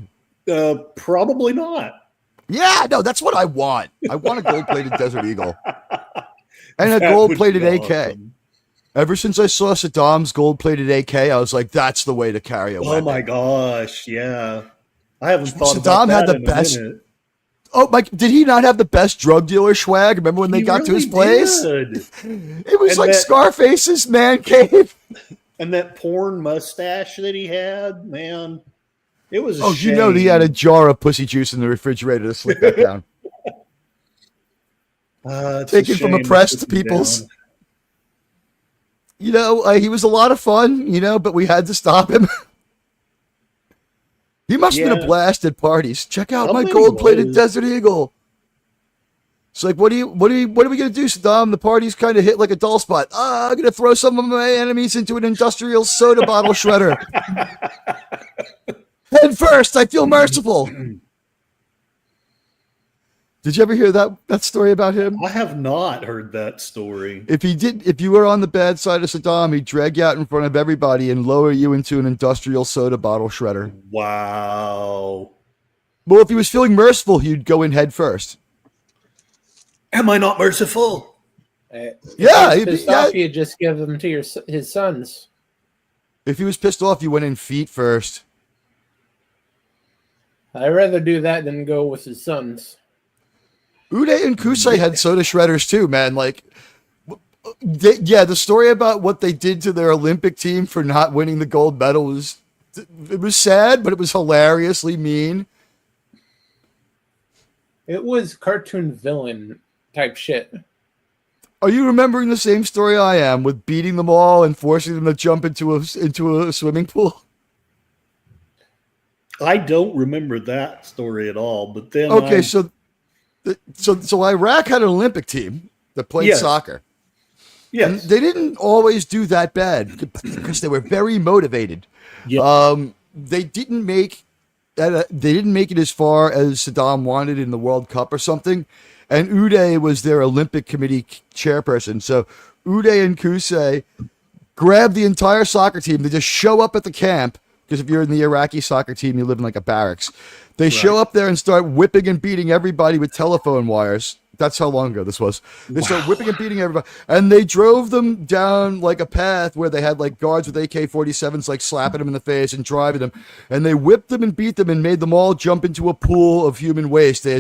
Probably not. Yeah, no, that's what I want. I want a gold plated Desert Eagle and a That gold would plated be AK. awesome. Ever since I saw Saddam's gold plated AK, I was like, that's the way to carry a weapon. Oh my gosh, yeah. I haven't thought Saddam about had that the in best- a minute. Oh, Mike, did he not have the best drug dealer swag? Remember when they He got to his really place? did. It was And like that- Scarface's man cave. And that porn mustache that he had, man, it was a Oh, shame. you know he had a jar of pussy juice in the refrigerator to slip that down. It's Taken from shame oppressed they took him peoples. down. You know, he was a lot of fun, but we had to stop him. He must have been a Yeah. blast at parties. Check out I my bet he gold-plated was. Desert Eagle. It's like, what are we gonna do, Saddam? The party's kind of hit like a dull spot. I'm gonna throw some of my enemies into an industrial soda bottle shredder. Head first, I feel merciful. Did you ever hear that story about him? I have not heard that story. If you were on the bad side of Saddam, he'd drag you out in front of everybody and lower you into an industrial soda bottle shredder. Wow. Well, if he was feeling merciful, he'd go in head first. Am I not merciful? Yeah, If he's pissed off, you just give them to his sons. If he was pissed off, you went in feet first. I'd rather do that than go with his sons. Uday and Kusai had soda shredders too, man. Like, the story about what they did to their Olympic team for not winning the gold medal was sad, but it was hilariously mean. It was cartoon villain type shit. Are you remembering the same story I am with beating them all and forcing them to jump into a swimming pool? I don't remember that story at all. But then, Okay, so Iraq had an Olympic team that played Yes. soccer. yes, And they didn't always do that bad because they were very motivated. Yeah. They didn't make it as far as Saddam wanted in the World Cup or something. And Uday was their Olympic committee chairperson. So Uday and Kusai grabbed the entire soccer team. They just show up at the camp, because if you're in the Iraqi soccer team, you live in like a barracks. They show up there and start whipping and beating everybody with telephone wires. That's how long ago this was. They start whipping and beating everybody. And they drove them down like a path where they had like guards with AK-47s like slapping them in the face and driving them. And they whipped them and beat them and made them all jump into a pool of human waste. They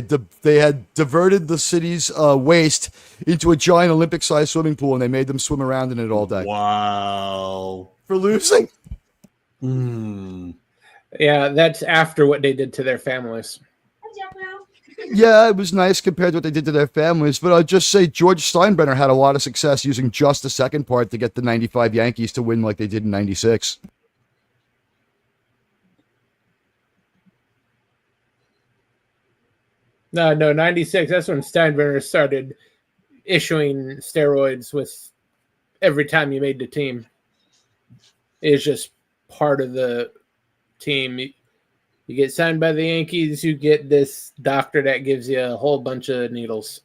had diverted the city's waste into a giant Olympic-sized swimming pool, and they made them swim around in it all day. wow. For losing? Yeah, that's after what they did to their families. Hi, Jeffro. Yeah, it was nice compared to what they did to their families, but I'll just say George Steinbrenner had a lot of success using just the second part to get the 95 Yankees to win like they did in 96. No, 96. That's when Steinbrenner started issuing steroids with every time you made the team. It's just part of the team. You get signed by the Yankees, you get this doctor that gives you a whole bunch of needles.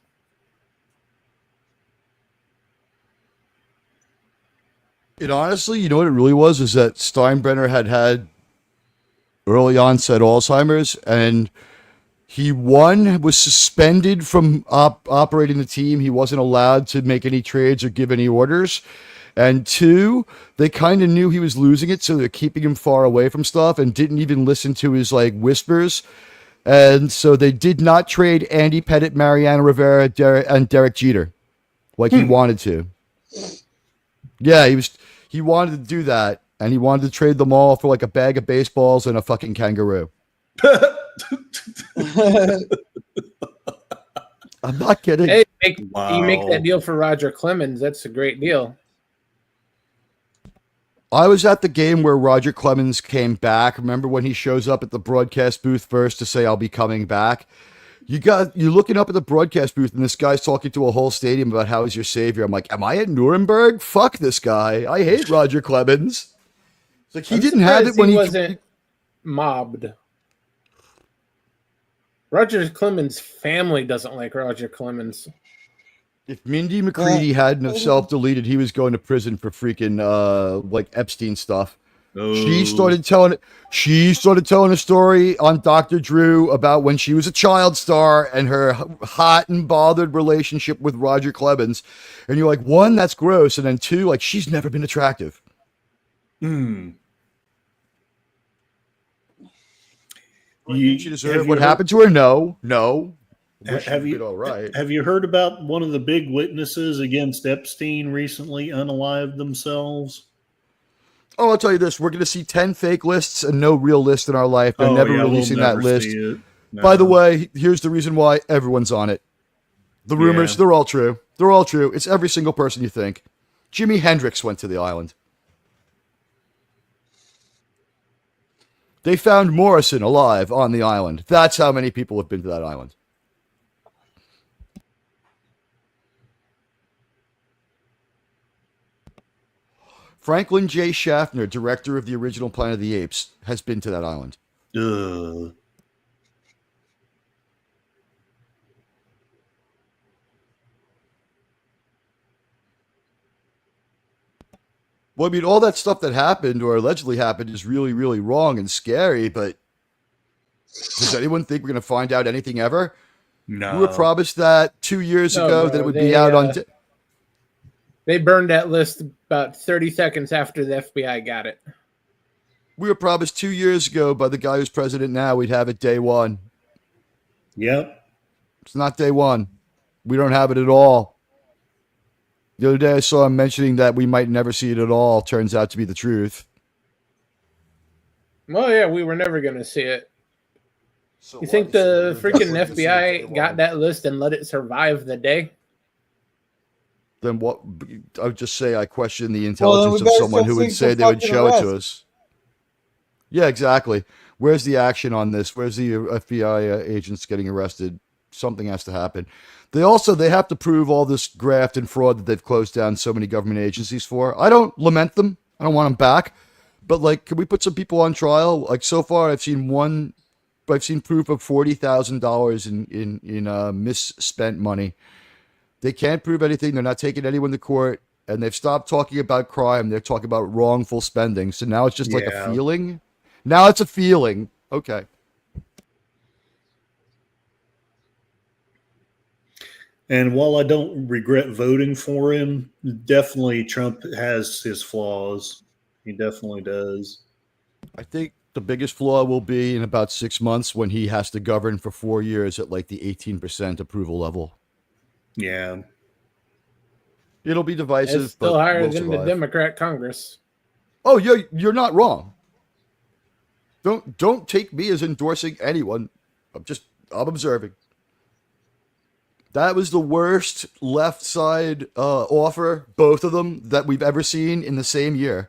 It honestly, you know what it really was, is that Steinbrenner had early onset Alzheimer's, and he, one, was suspended from operating the team. He wasn't allowed to make any trades or give any orders. And two, they kind of knew he was losing it, so they're keeping him far away from stuff and didn't even listen to his like whispers. And so they did not trade Andy Pettitte, Mariano Rivera, and Derek Jeter like he wanted to. Yeah, he wanted to do that, and he wanted to trade them all for like a bag of baseballs and a fucking kangaroo. I'm not kidding. Hey, Wow. you make that deal for Roger Clemens. That's a great deal. I was at the game where Roger Clemens came back. Remember when he shows up at the broadcast booth first to say, "I'll be coming back"? You're looking up at the broadcast booth, and this guy's talking to a whole stadium about how he's your savior. I'm like, am I at Nuremberg? Fuck this guy. I hate Roger Clemens. It's like he I'm didn't have it surprised when he wasn't mobbed. Roger Clemens' family doesn't like Roger Clemens. If Mindy McCready hadn't have self-deleted, he was going to prison for freaking like Epstein stuff. Oh. She started telling a story on Dr. Drew about when she was a child star and her hot and bothered relationship with Roger Clemens. And you're like, one, that's gross, and then two, like, she's never been attractive. Hmm. She deserved what happened to her? No. Have you all right? Have you heard about one of the big witnesses against Epstein recently unalived themselves? Oh, I'll tell you this: we're going to see 10 fake lists and no real list in our life. They're never releasing that list. No. By the way, here's the reason why everyone's on it. The rumors, they're all true. They're all true. It's every single person you think. Jimi Hendrix went to the island. They found Morrison alive on the island. That's how many people have been to that island. Franklin J. Schaffner, director of the original Planet of the Apes, has been to that island. Ugh. Well, I mean, all that stuff that happened or allegedly happened is really, really wrong and scary, but does anyone think we're going to find out anything ever? No. We were promised that 2 years ago that it would be out on... They burned that list about 30 seconds after the FBI got it. We were promised 2 years ago by the guy who's president now we'd have it day one. Yep. It's not day one. We don't have it at all. The other day I saw him mentioning that we might never see it at all. Turns out to be the truth. Well, yeah, we were never going to see it. So you think the freaking FBI got that list and let it survive the day? Then what? I would just say I question the intelligence of someone who would say they would show it to us. Yeah, exactly. Where's the action on this? Where's the FBI agents getting arrested? Something has to happen. They have to prove all this graft and fraud that they've closed down so many government agencies for. I don't lament them. I don't want them back. But like, can we put some people on trial? Like so far, I've seen proof of $40,000 in misspent money. They can't prove anything. They're not taking anyone to court, and they've stopped talking about crime. They're talking about wrongful spending. So now it's just like a feeling. Now it's a feeling. Okay. And while I don't regret voting for him, definitely Trump has his flaws. He definitely does. I think the biggest flaw will be in about 6 months when he has to govern for 4 years at like the 18% approval level. Yeah. It'll be divisive. It's still higher we'll than survive. the Democrat Congress. Oh, you're not wrong. Don't take me as endorsing anyone. I'm observing. That was the worst left side offer, both of them, that we've ever seen in the same year.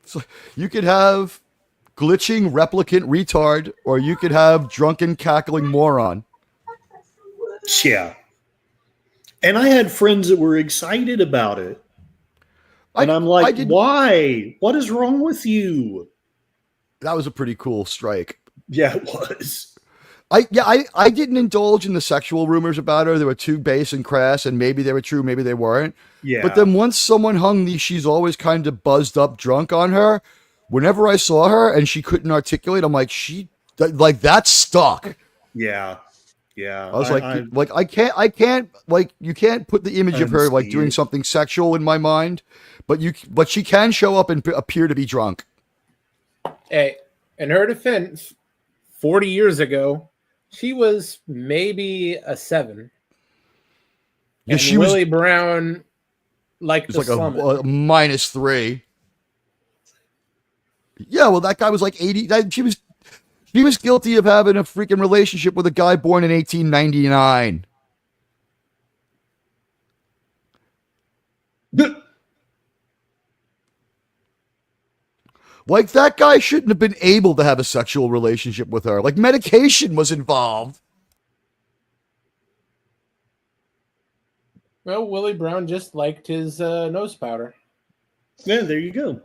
So you could have glitching replicant retard, or you could have drunken cackling moron. Yeah. And I had friends that were excited about it. And I'm like, why? What is wrong with you? That was a pretty cool strike. Yeah, it was. I didn't indulge in the sexual rumors about her. They were too base and crass, and maybe they were true, maybe they weren't. Yeah. But then once someone hung the she's always kind of buzzed up drunk on her, whenever I saw her and she couldn't articulate, I'm like, that stuck. Yeah. Yeah. I was I can't like, you can't put the image of her like doing something sexual in my mind, but she can show up and appear to be drunk. Hey, in her defense, 40 years ago, she was maybe a 7. Yeah, and she Willie Brown like a -3. Yeah, well, that guy was like 80. She was guilty of having a freaking relationship with a guy born in 1899. Like, that guy shouldn't have been able to have a sexual relationship with her. Like, medication was involved. Well, Willie Brown just liked his nose powder. Yeah, there you go.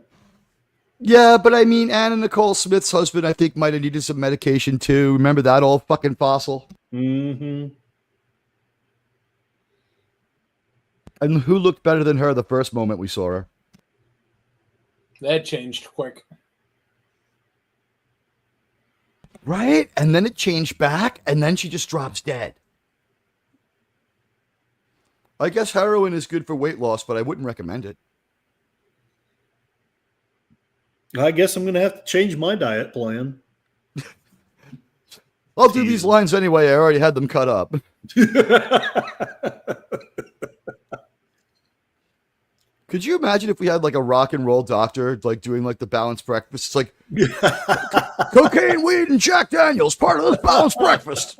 Yeah, but I mean, Anna Nicole Smith's husband, I think, might have needed some medication too. Remember that old fucking fossil? Mm-hmm. And who looked better than her the first moment we saw her? That changed quick. Right? And then it changed back, and then she just drops dead. I guess heroin is good for weight loss, but I wouldn't recommend it. I guess I'm going to have to change my diet plan. I'll do these lines anyway. I already had them cut up. Could you imagine if we had like a rock and roll doctor like doing like the balanced breakfast? It's like cocaine, weed, and Jack Daniels part of this balanced breakfast.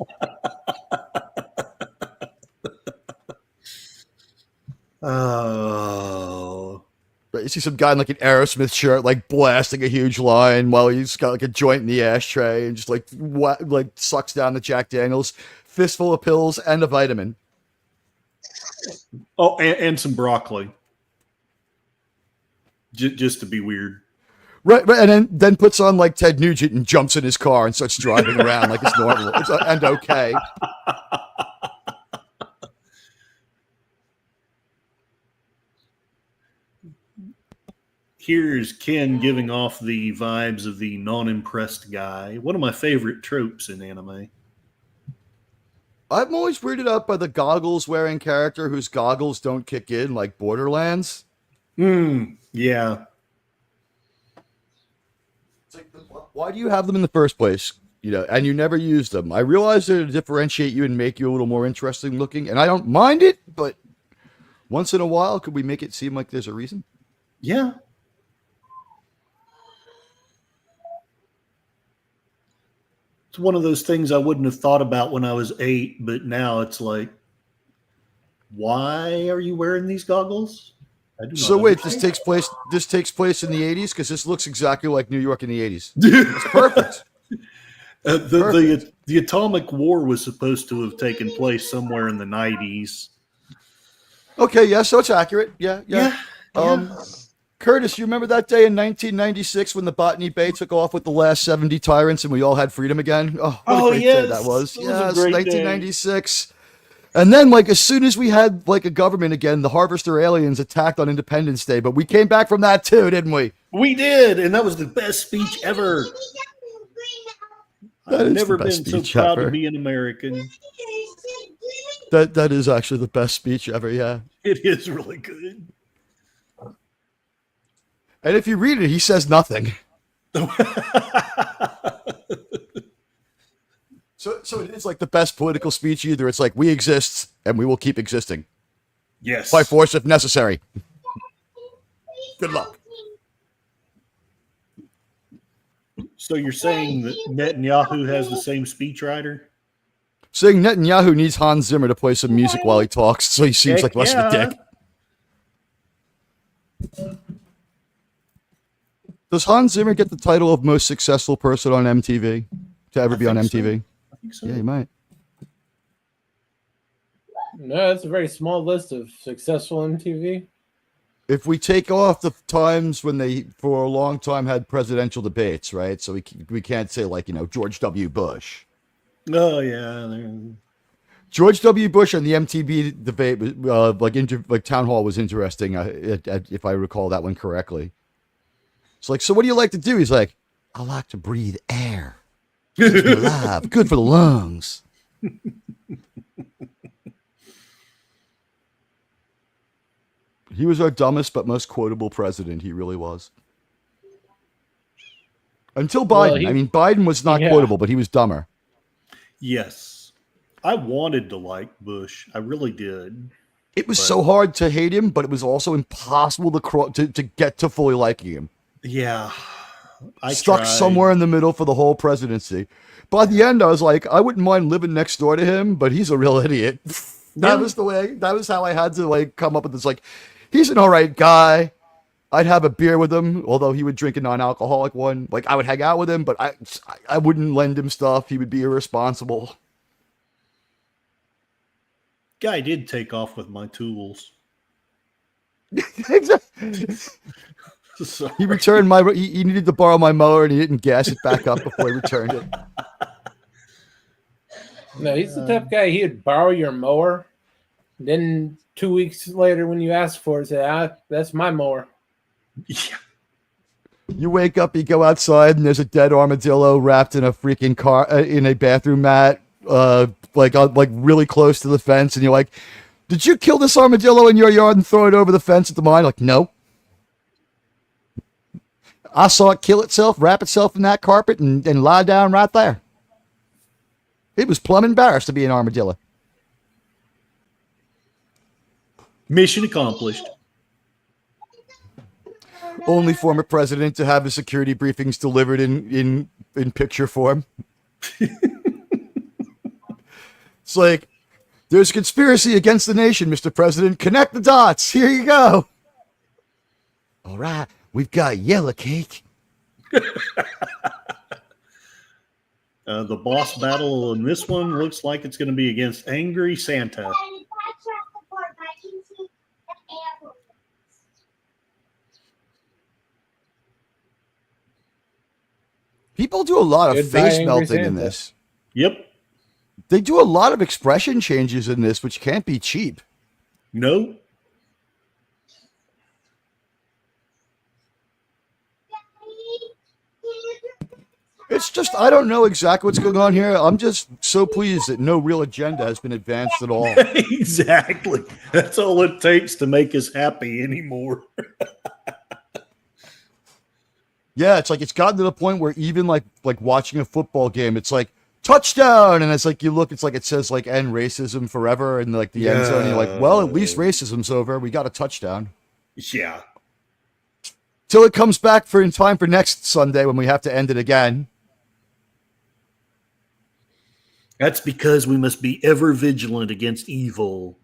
Oh. You see some guy in like an Aerosmith shirt, like blasting a huge line while he's got like a joint in the ashtray and just like sucks down the Jack Daniels, fistful of pills and a vitamin. Oh, and some broccoli. Just to be weird. Right, and then puts on like Ted Nugent and jumps in his car and starts driving around like it's normal and okay. Here's Ken giving off the vibes of the non-impressed guy. One of my favorite tropes in anime. I'm always weirded out by the goggles wearing character whose goggles don't kick in like Borderlands. Yeah. It's like, why do you have them in the first place? You know, and you never use them. I realize they're to differentiate you and make you a little more interesting looking, and I don't mind it, but once in a while, could we make it seem like there's a reason? Yeah. It's one of those things I wouldn't have thought about when I was 8, but now it's like, why are you wearing these goggles? I do not So wait, understand. this takes place in the 80s because this looks exactly like New York in the 80s. It's perfect. The atomic war was supposed to have taken place somewhere in the 90s. Okay, yeah, so it's accurate. Yeah. Curtis, you remember that day in 1996 when the Botany Bay took off with the last 70 tyrants and we all had freedom again? Oh, what a great day that was. That was a great 1996. Day. And then, like, as soon as we had, like, a government again, the Harvester aliens attacked on Independence Day. But we came back from that, too, didn't we? We did, and that was the best speech ever. I've never been so proud to be an American. That is actually the best speech ever, yeah. It is really good. And if you read it, he says nothing. So it is like the best political speech either. It's like, we exist and we will keep existing. Yes. By force if necessary. Good luck. So you're saying that Netanyahu has the same speechwriter? Saying Netanyahu needs Hans Zimmer to play some music while he talks so he seems like less of a dick. Does Hans Zimmer get the title of most successful person on MTV to ever be on MTV? So. I think so. Yeah, he might. No, it's a very small list of successful MTV. If we take off the times when they, for a long time, had presidential debates, right? So we can't say, like, you know, George W. Bush. Oh, yeah. George W. Bush and the MTV debate, like town hall was interesting, if I recall that one correctly. It's like, so what do you like to do? He's like, I like to breathe air. Keeps me alive. Good for the lungs. He was our dumbest but most quotable president. He really was. Until Biden. Well, Biden was not quotable, but he was dumber. Yes. I wanted to like Bush. I really did. It was so hard to hate him, but it was also impossible to get to fully liking him. Yeah. I Stuck tried. somewhere in the middle for the whole presidency. By the end, I was like, I wouldn't mind living next door to him, but he's a real idiot. That was how I had to like come up with this. Like, he's an all right guy. I'd have a beer with him, although he would drink a non-alcoholic one. Like, I would hang out with him, but I wouldn't lend him stuff. He would be irresponsible. Guy did take off with my tools. Exactly. Sorry. He returned he needed to borrow my mower and he didn't gas it back up before he returned it. No, he's the type of guy. He'd borrow your mower. Then 2 weeks later, when you ask for it, say, that's my mower. Yeah. You wake up, you go outside, and there's a dead armadillo wrapped in a freaking car, in a bathroom mat, like really close to the fence, and you're like, "Did you kill this armadillo in your yard and throw it over the fence at the mine?" Like, no. I saw it kill itself, wrap itself in that carpet, and lie down right there. It was plumb embarrassed to be an armadillo. Mission accomplished. Only former president to have his security briefings delivered in picture form. It's like, there's a conspiracy against the nation, Mr. President. Connect the dots. Here you go. All right, we've got yellow cake. The boss battle in this one looks like it's going to be against Angry Santa. People do a lot of Goodbye, face Angry melting Santa. in this. Yep. They do a lot of expression changes in this, which can't be cheap. No. It's just, I don't know exactly what's going on here. I'm just so pleased that no real agenda has been advanced at all. Exactly. That's all it takes to make us happy anymore. Yeah, it's like it's gotten to the point where even like watching a football game, it's like touchdown, and it's like you look, it's like it says like end racism forever, and like the end zone, and you're like, well, at least racism's over. We got a touchdown. Yeah. Till it comes back in time for next Sunday when we have to end it again. That's because we must be ever vigilant against evil.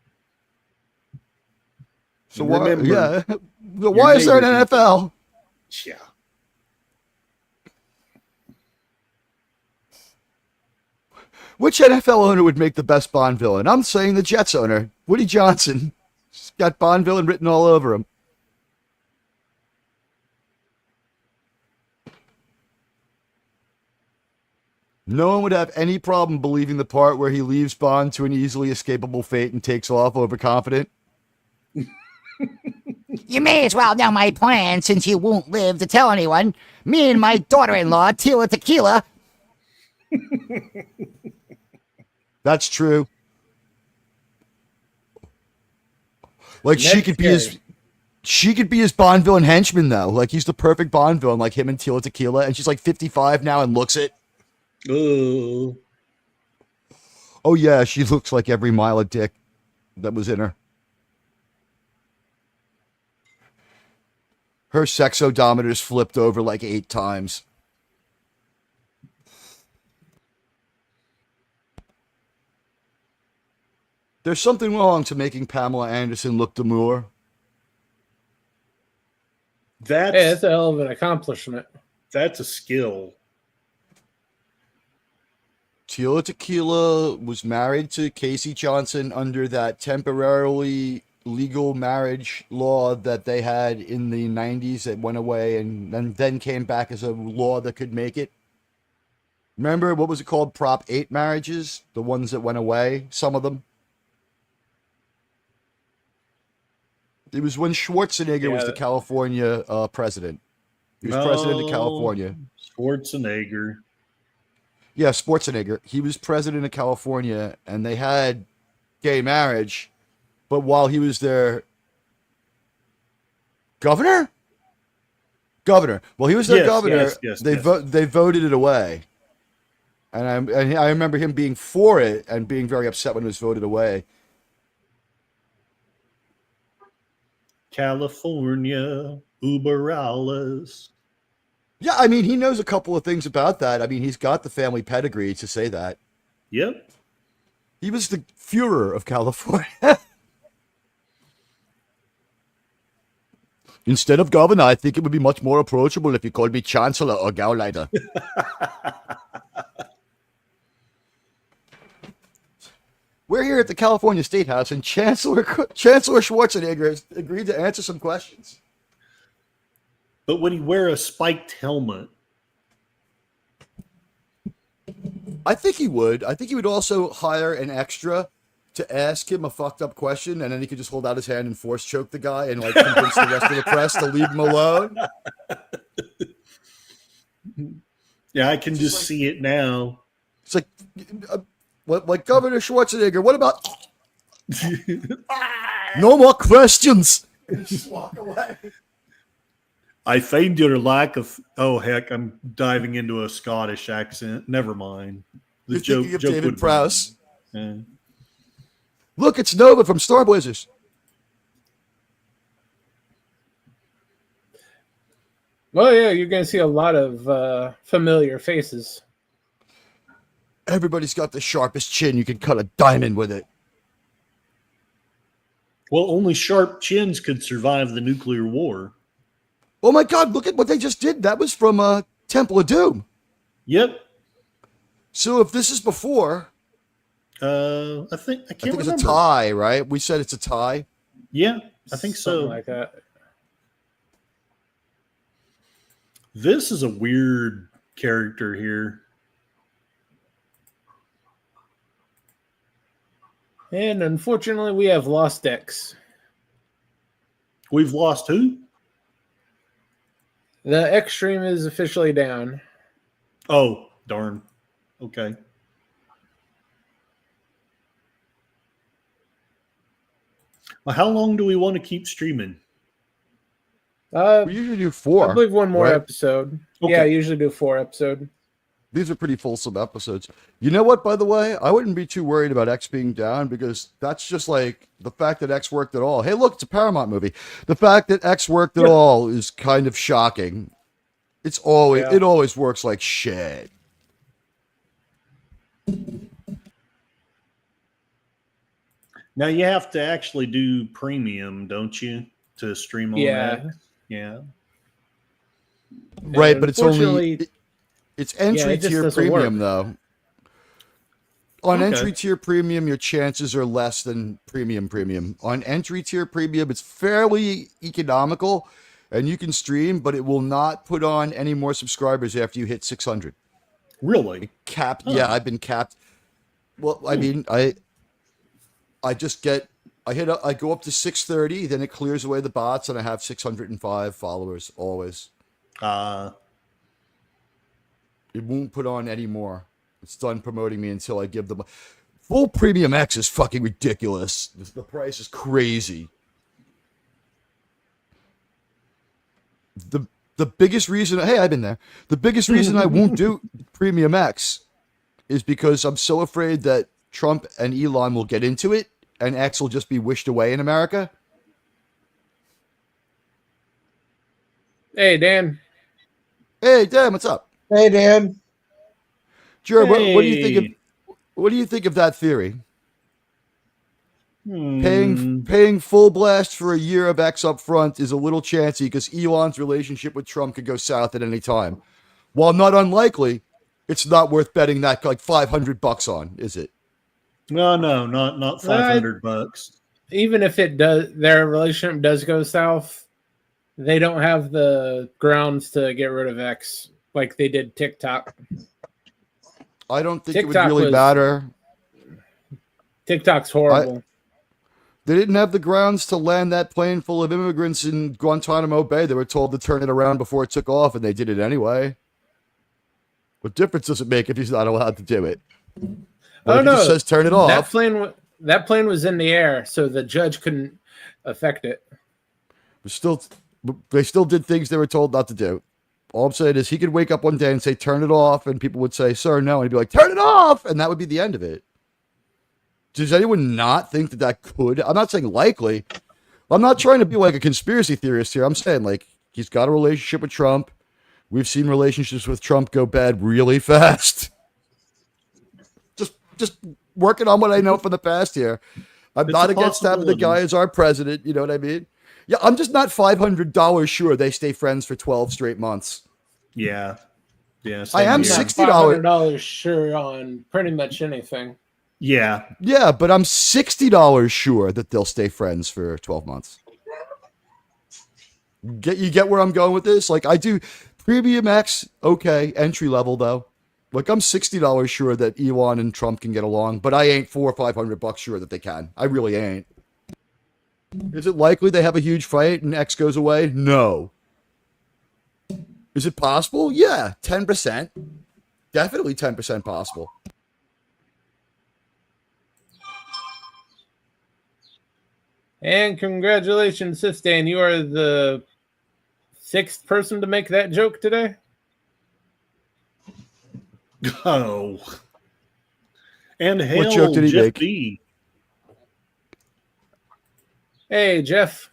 So And why? remember, Yeah, why is there an neighbor- NFL? Yeah. Which NFL owner would make the best Bond villain? I'm saying the Jets owner, Woody Johnson. He's got Bond villain written all over him. No one would have any problem believing the part where he leaves Bond to an easily escapable fate and takes off overconfident. You may as well know my plan since you won't live to tell anyone. Me and my daughter-in-law, Tila Tequila. That's true. Like she could be his Bond villain henchman though. Like he's the perfect Bond villain, like him and Tila Tequila, and she's like 55 now and looks it. Oh. Oh yeah, she looks like every mile of dick that was in her. Her sex odometer's flipped over like 8 times. There's something wrong to making Pamela Anderson look demure. That's a hell of an accomplishment. That's a skill. Tila Tequila was married to Casey Johnson under that temporarily legal marriage law that they had in the 90s that went away and then came back as a law that could make it. Remember, what was it called? Prop 8 marriages? The ones that went away, some of them. It was when Schwarzenegger was the California president. He was president of California. Schwarzenegger. Yeah, Schwarzenegger. He was president of California, and they had gay marriage, but while he was their governor. Well, he was their governor. They voted it away, and I remember him being for it and being very upset when it was voted away. California, Uber Alles. Yeah, I mean, he knows a couple of things about that. I mean, he's got the family pedigree to say that. Yep. He was the Führer of California. Instead of governor, I think it would be much more approachable if you called me chancellor or Gauleiter. We're here at the California State House, and Chancellor Schwarzenegger has agreed to answer some questions. But would he wear a spiked helmet? I think he would. I think he would also hire an extra to ask him a fucked up question, and then he could just hold out his hand and force choke the guy and like convince the rest of the press to leave him alone. Yeah, I can just see it now. It's like, like Governor Schwarzenegger. What about? No more questions. Just walk away. I find your lack of. Oh heck, I'm diving into a Scottish accent. Never mind. The You're joke. thinking of joke David would be- Prowse. Yeah. Look, it's Nova from Star Blazers. Well, yeah, you're going to see a lot of familiar faces. Everybody's got the sharpest chin. You can cut a diamond with it. Well, only sharp chins could survive the nuclear war. Oh my God! Look at what they just did. That was from Temple of Doom. Yep. So if this is before, I think I I can't think remember. it's a tie, right? We said it's a tie. Yeah, I think so. Something like that. This is a weird character here. And unfortunately, we have lost X. We've lost who? The X stream is officially down. Oh, darn. Okay. Well, how long do we want to keep streaming? We usually do 4. I believe one more right? episode. Okay. Yeah, I usually do 4 episodes. These are pretty fulsome episodes. You know what, by the way? I wouldn't be too worried about X being down because that's just like the fact that X worked at all. Hey, look, it's a Paramount movie. The fact that X worked at all is kind of shocking. It always works like shit. Now you have to actually do premium, don't you, to stream on Yeah. X? Yeah. Right, but it's unfortunately- only it's entry it just tier doesn't premium work. though. On Okay. entry tier premium, your chances are less than premium. On entry tier premium, it's fairly economical and you can stream, but it will not put on any more subscribers after you hit 600. Really? Capped. Huh. Yeah, I've been capped. Well, I mean, I go up to 630, then it clears away the bots and I have 605 followers always. It won't put on any more. It's done promoting me until I give them full premium X is fucking ridiculous. The price is crazy. The biggest reason, hey, I've been there. The biggest reason I won't do premium X is because I'm so afraid that Trump and Elon will get into it and X will just be wished away in America. Hey, Dan. Hey, Dan, what's up? Hey, Dan. Jared, what do you think Hey. what do you think of that theory? Hmm. Paying full blast for a year of X up front is a little chancy because Elon's relationship with Trump could go south at any time. While not unlikely, it's not worth betting that like $500 on, is it? No, not $500. Even if it does, their relationship does go south, they don't have the grounds to get rid of X like they did TikTok. I don't think TikTok it would really was- matter. TikTok's horrible. They didn't have the grounds to land that plane full of immigrants in Guantanamo Bay. They were told to turn it around before it took off, and they did it anyway. What difference does it make if he's not allowed to do it? What if he just says turn it off? That plane was in the air, so the judge couldn't affect it. They still did things they were told not to do. All I'm saying is he could wake up one day and say turn it off, and people would say sir no, and he'd be like turn it off, and that would be the end of it. Does anyone not think that could? I'm not saying likely. I'm not trying to be like a conspiracy theorist here. I'm saying like he's got a relationship with Trump. We've seen relationships with Trump go bad really fast. Just working on what I know from the past here. I'm It's not a against having the guy possibility. as our president. You know what I mean? Yeah, I'm just not $500 sure they stay friends for 12 straight months. Yeah. Yeah. I am same here. $60 $500 sure on pretty much anything. Yeah. Yeah, but I'm $60 sure that they'll stay friends for 12 months. You get where I'm going with this? Like I do Premium X, okay, entry level though. Like I'm $60 sure that Elon and Trump can get along, but I ain't $400 or $500 sure that they can. I really ain't. Is it likely they have a huge fight and X goes away? No. Is it possible? Yeah, 10%. Definitely 10% possible. And congratulations, Sistane. You are the 6th person to make that joke today. Oh. And hail What joke did he Jeff make? B. Hey, Jeff.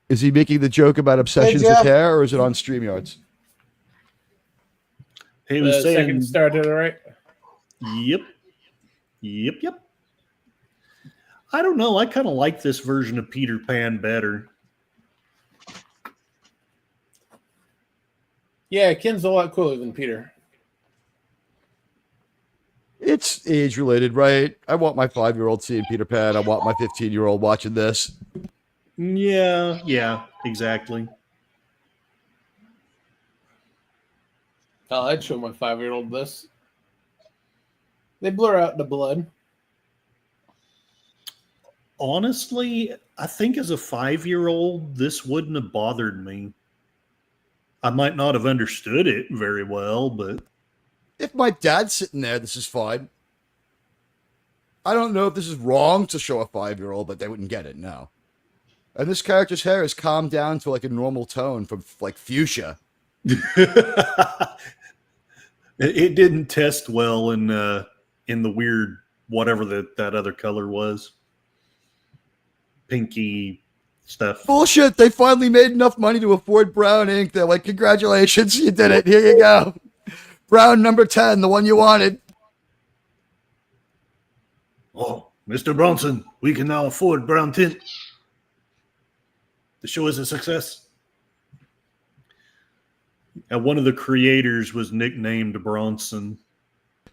Is he making the joke about obsessions with Jeff. hair, or is it on StreamYards? He was The saying, second started, all right? Yep. I don't know. I kind of like this version of Peter Pan better. Yeah, Ken's a lot cooler than Peter. It's age related, right? I want my 5-year-old seeing Peter Pan. I want my 15-year-old watching this. Yeah, exactly. Oh, I'd show my 5-year-old this. They blur out the blood. Honestly, I think as a 5-year-old, this wouldn't have bothered me. I might not have understood it very well, but If my dad's sitting there, this is fine. I don't know if this is wrong to show a 5-year-old, but they wouldn't get it, no. And this character's hair is calmed down to like a normal tone from like fuchsia. it didn't test well in the weird whatever that other color was. Pinky stuff. Bullshit. They finally made enough money to afford brown ink. They're like, congratulations, you did it. Here you go. Brown number 10, the one you wanted. Oh, Mr. Bronson, we can now afford brown tint. The show is a success. And one of the creators was nicknamed Bronson.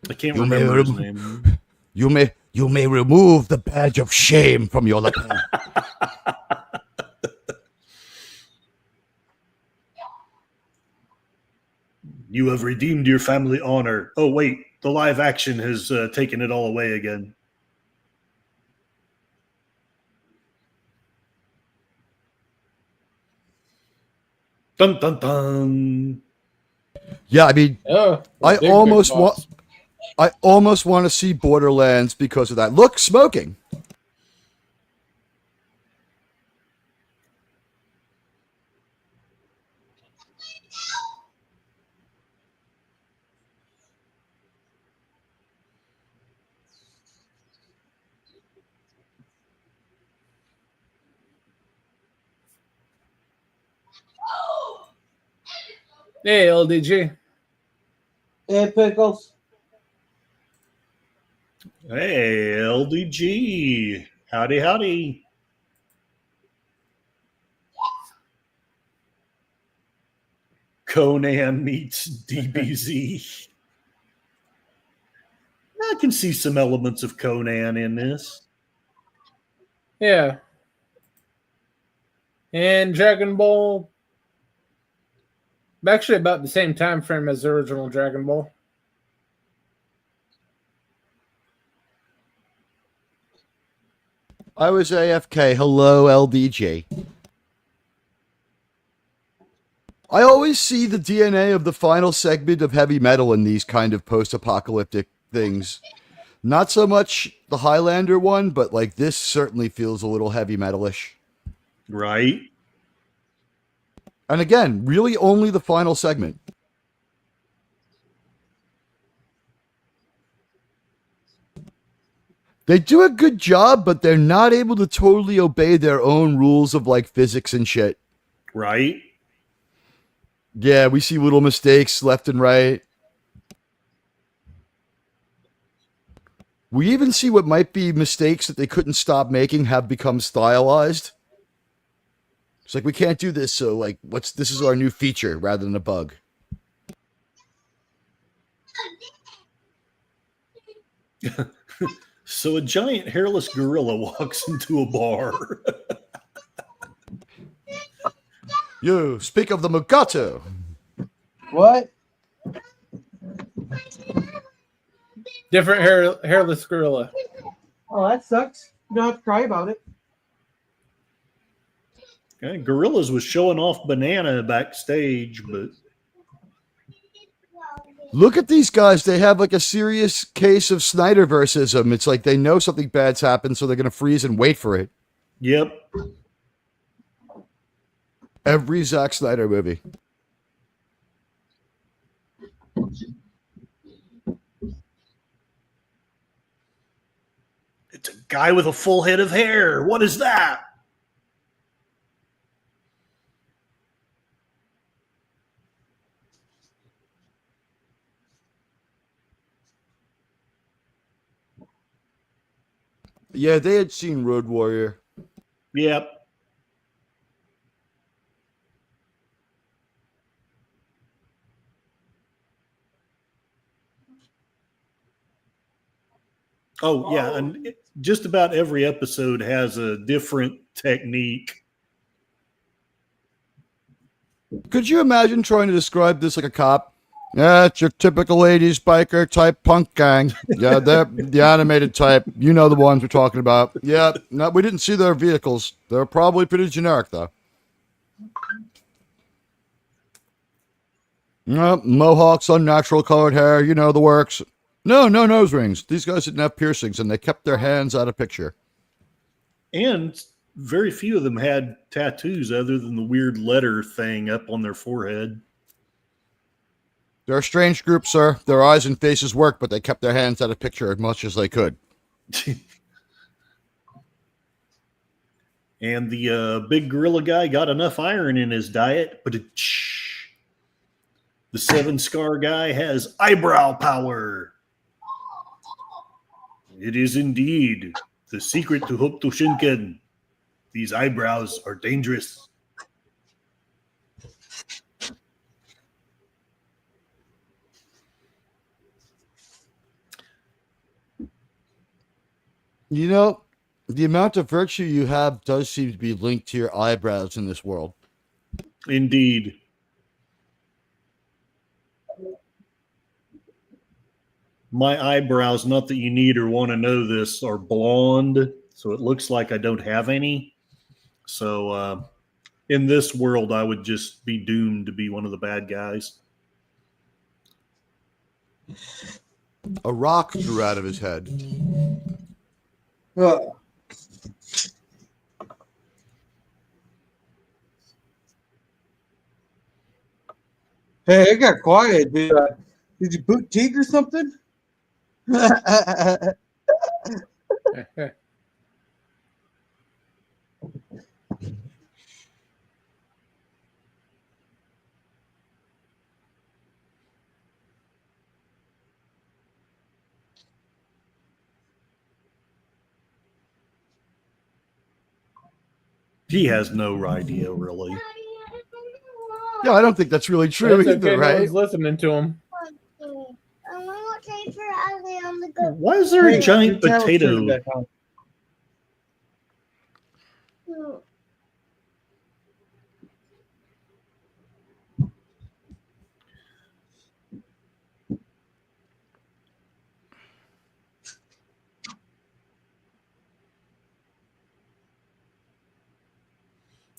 I can't remember his name. You may remove the badge of shame from your lapel. You have redeemed your family honor. Oh, wait. The live action has taken it all away again. Dun, dun, dun. Yeah, I mean, Oh, I almost want to see Borderlands because of that. Look, smoking. Hey, LDG. Hey, Pickles. Hey, LDG. Howdy, howdy. Conan meets DBZ. I can see some elements of Conan in this. Yeah. And Dragon Ball. Actually, about the same time frame as the original Dragon Ball. I was AFK. Hello, LDJ. I always see the DNA of the final segment of heavy metal in these kind of post-apocalyptic things. Not so much the Highlander one, but like this certainly feels a little heavy metalish. Right? And again, really only the final segment. They do a good job, but they're not able to totally obey their own rules of like physics and shit. Right? Yeah, we see little mistakes left and right. We even see what might be mistakes that they couldn't stop making have become stylized. It's like, we can't do this, so like, this is our new feature rather than a bug. So a giant hairless gorilla walks into a bar. You speak of the Mugato. What? Different hairless gorilla. Oh, that sucks. You don't have to cry about it. Okay, Gorillas was showing off Banana backstage, but Look at these guys. They have like a serious case of Snyderverseism. It's like they know something bad's happened, so they're going to freeze and wait for it. yep. Every Zack Snyder movie. It's a guy with a full head of hair. What is that? Yeah, they had seen Road Warrior. Yep. Oh, yeah. And just about every episode has a different technique. Could you imagine trying to describe this like a cop? Yeah, it's your typical 80s biker type punk gang. Yeah, they're the animated type. You know the ones we're talking about. Yeah, no, we didn't see their vehicles. They're probably pretty generic, though. Mohawks, unnatural colored hair, you know the works. No nose rings. These guys didn't have piercings, and they kept their hands out of picture. And very few of them had tattoos other than the weird letter thing up on their forehead. They're a strange group, sir. Their eyes and faces worked, but they kept their hands out of picture as much as they could. And the big gorilla guy got enough iron in his diet, but the 7 Scar guy has eyebrow power. It is indeed the secret to Hokuto Shinken. These eyebrows are dangerous. You know, the amount of virtue you have does seem to be linked to your eyebrows in this world. Indeed. My eyebrows, not that you need or want to know this, are blonde, so it looks like I don't have any. So in this world, I would just be doomed to be one of the bad guys. A rock grew out of his head. Hey, it got quiet, dude. Did you boot Teague or something? He has no idea, really. Yeah, I don't think that's really true That's either, okay, no right? one's listening to him. Why is there a Hey, giant your channel's potato? turning back on.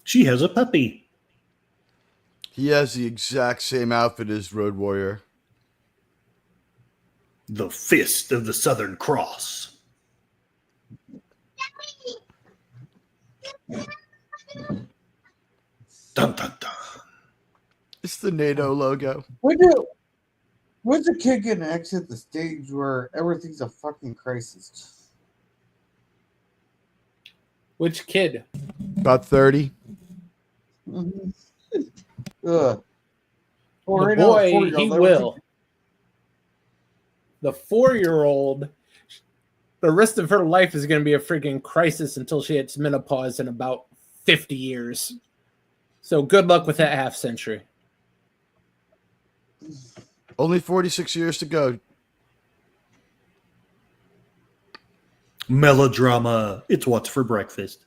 She has a puppy. He has the exact same outfit as Road Warrior. The Fist of the Southern Cross. Dun, dun, dun. It's the NATO logo. When's the kid gonna exit the stage where everything's a fucking crisis? Which kid? About 30. Mm-hmm. Ugh. The Right now, boy, 40-year-old, he everything- will. The 4-year-old, the rest of her life is going to be a freaking crisis until she hits menopause in about 50 years. So good luck with that half century. Only 46 years to go. Melodrama. It's what's for breakfast.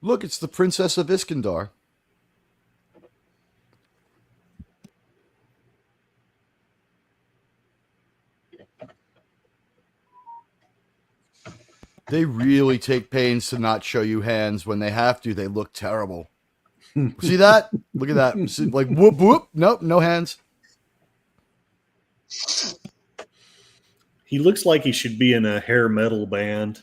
Look, it's the Princess of Iskandar. They really take pains to not show you hands. When they have to, they look terrible. See that? Look at that. See, like, whoop, whoop. Nope, no hands. He looks like he should be in a hair metal band.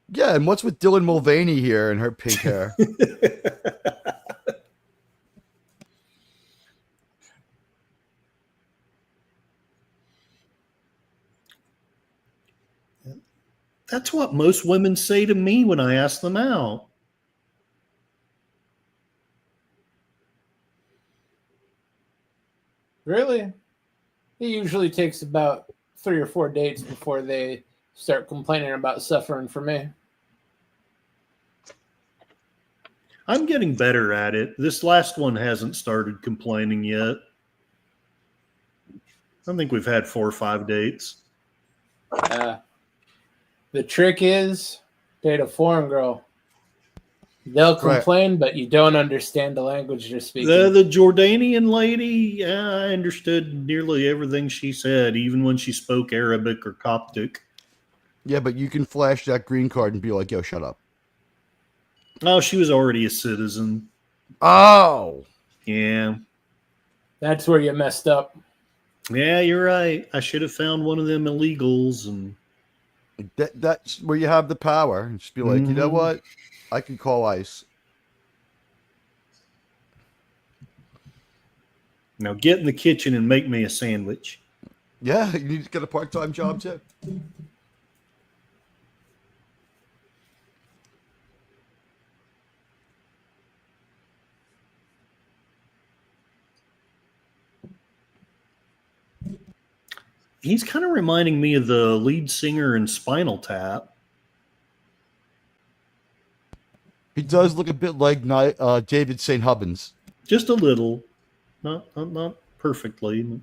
Yeah, and what's with Dylan Mulvaney here and her pink hair? That's what most women say to me when I ask them out. Really? It usually takes about 3 or 4 dates before they start complaining about suffering from me. I'm getting better at it. This last one hasn't started complaining yet. I think we've had 4 or 5 dates. The trick is date a foreign girl. They'll complain, but you don't understand the language they're speaking. The Jordanian lady, yeah, I understood nearly everything she said, even when she spoke Arabic or Coptic. Yeah, but you can flash that green card and be like, yo, shut up. Oh, she was already a citizen. Oh. Yeah. That's where you messed up. Yeah, you're right. I should have found one of them illegals. And that's where you have the power. And just be like, you know what? I can call ICE. Now get in the kitchen and make me a sandwich. Yeah, you need to get a part-time job too. He's kind of reminding me of the lead singer in Spinal Tap. He does look a bit like David St. Hubbins. Just a little. Not perfectly.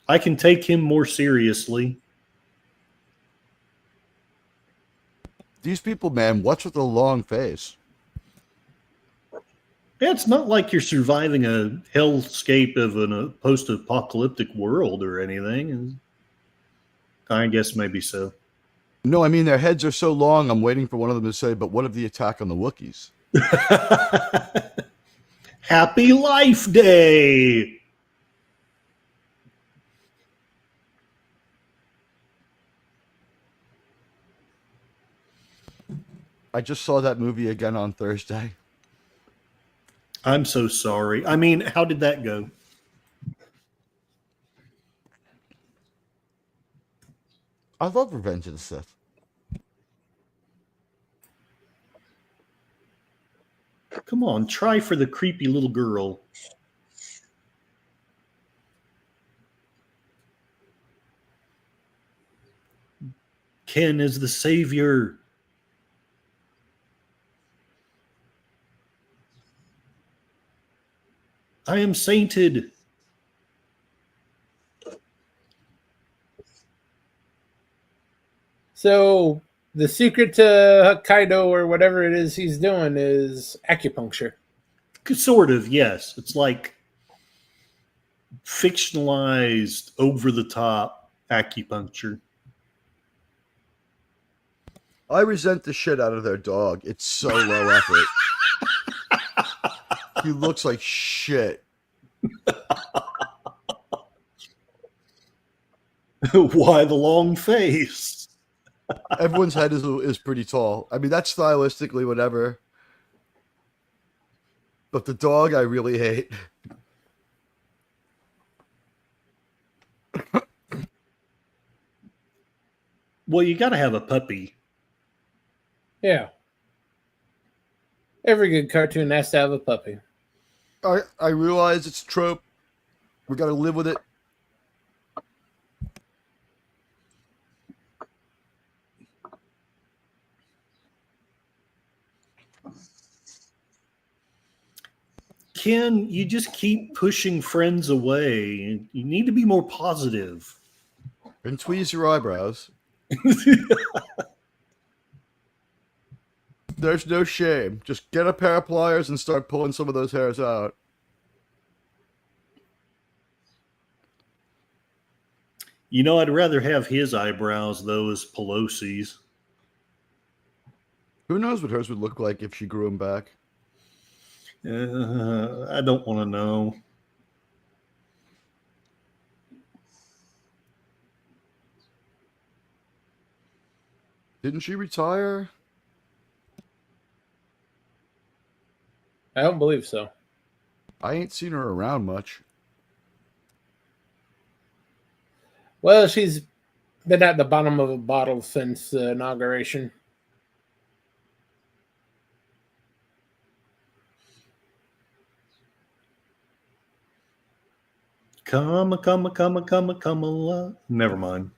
I can take him more seriously. These people, man, what's with the long face? Yeah, it's not like you're surviving a hellscape of a post-apocalyptic world or anything. I guess maybe so. No, I mean, their heads are so long, I'm waiting for one of them to say, but what of the attack on the Wookiees? Happy Life Day! I just saw that movie again on Thursday. I'm so sorry. I mean, how did that go? I love Revenge of the Sith. Come on, try for the creepy little girl. Ken is the savior. I am sainted. So the secret to Hokkaido or whatever it is he's doing is acupuncture. Sort of, yes. It's like fictionalized, over-the-top acupuncture. I resent the shit out of their dog. It's so low effort. He looks like shit. Why the long face? Everyone's head is pretty tall. I mean, that's stylistically whatever. But the dog I really hate. Well, you got to have a puppy. Yeah. Every good cartoon has to have a puppy. I realize it's a trope. We got to live with it. Ken, you just keep pushing friends away. You need to be more positive. And tweeze your eyebrows. There's no shame. Just get a pair of pliers and start pulling some of those hairs out. I'd rather have his eyebrows though as Pelosi's. Who knows what hers would look like if she grew them back? I don't want to know. Didn't she retire? I don't believe so. I ain't seen her around much. Well, she's been at the bottom of a bottle since the inauguration. Come along. Never mind.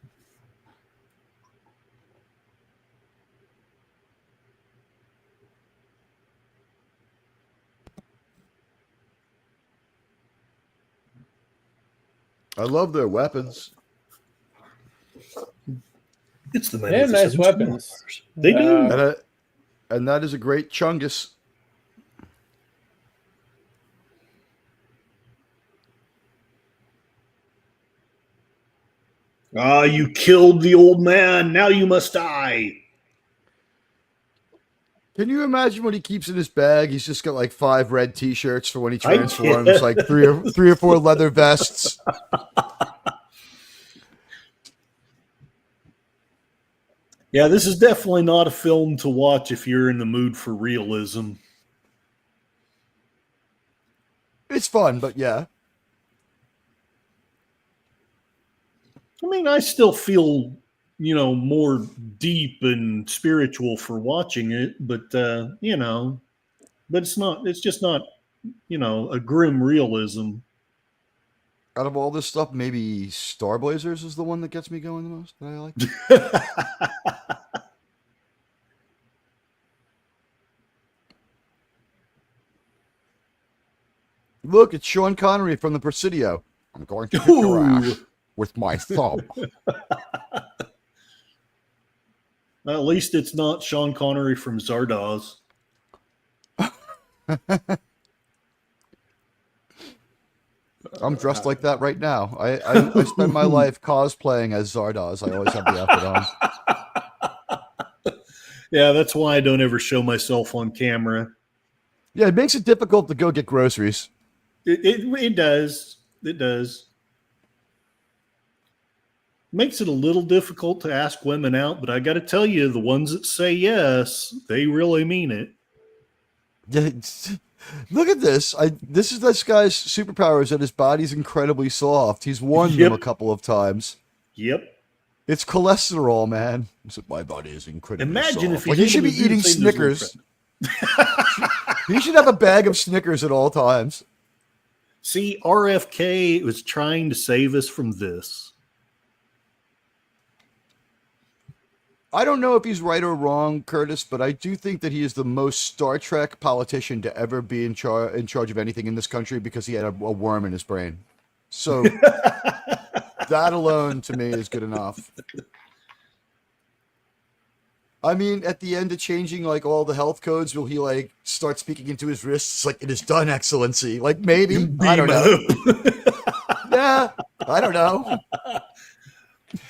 I love their weapons. It's the They have nice weapons. They do. And that is a great chungus. Ah, you killed the old man. Now you must die. Can you imagine what he keeps in his bag? He's just got like 5 red T-shirts for when he I transforms, can't. like three or four leather vests. Yeah, this is definitely not a film to watch if you're in the mood for realism. It's fun, but yeah. I mean, I still feel, more deep and spiritual for watching it, but but it's just not, a grim realism. Out of all this stuff, maybe Star Blazers is the one that gets me going the most that I like. Look, it's Sean Connery from the Presidio. I'm going to kick your ass with my thumb. At least it's not Sean Connery from Zardoz. I'm dressed like that right now. I spend my life cosplaying as Zardoz. I always have the outfit on. Yeah, that's why I don't ever show myself on camera. Yeah, it makes it difficult to go get groceries. It does. It does. Makes it a little difficult to ask women out, but I got to tell you, the ones that say yes, they really mean it. Yeah, look at this. This guy's superpowers that his body's incredibly soft. He's worn them a couple of times. Yep. It's cholesterol, man. He said, my body is incredibly Imagine soft. if he should be eating Snickers. He should have a bag of Snickers at all times. See, RFK was trying to save us from this. I don't know if he's right or wrong, Curtis, but I do think that he is the most Star Trek politician to ever be in charge of anything in this country because he had a worm in his brain. So that alone to me is good enough. I mean, at the end of changing like all the health codes, will he like start speaking into his wrists like it is done, Excellency? Like maybe. I don't know. Yeah, I don't know.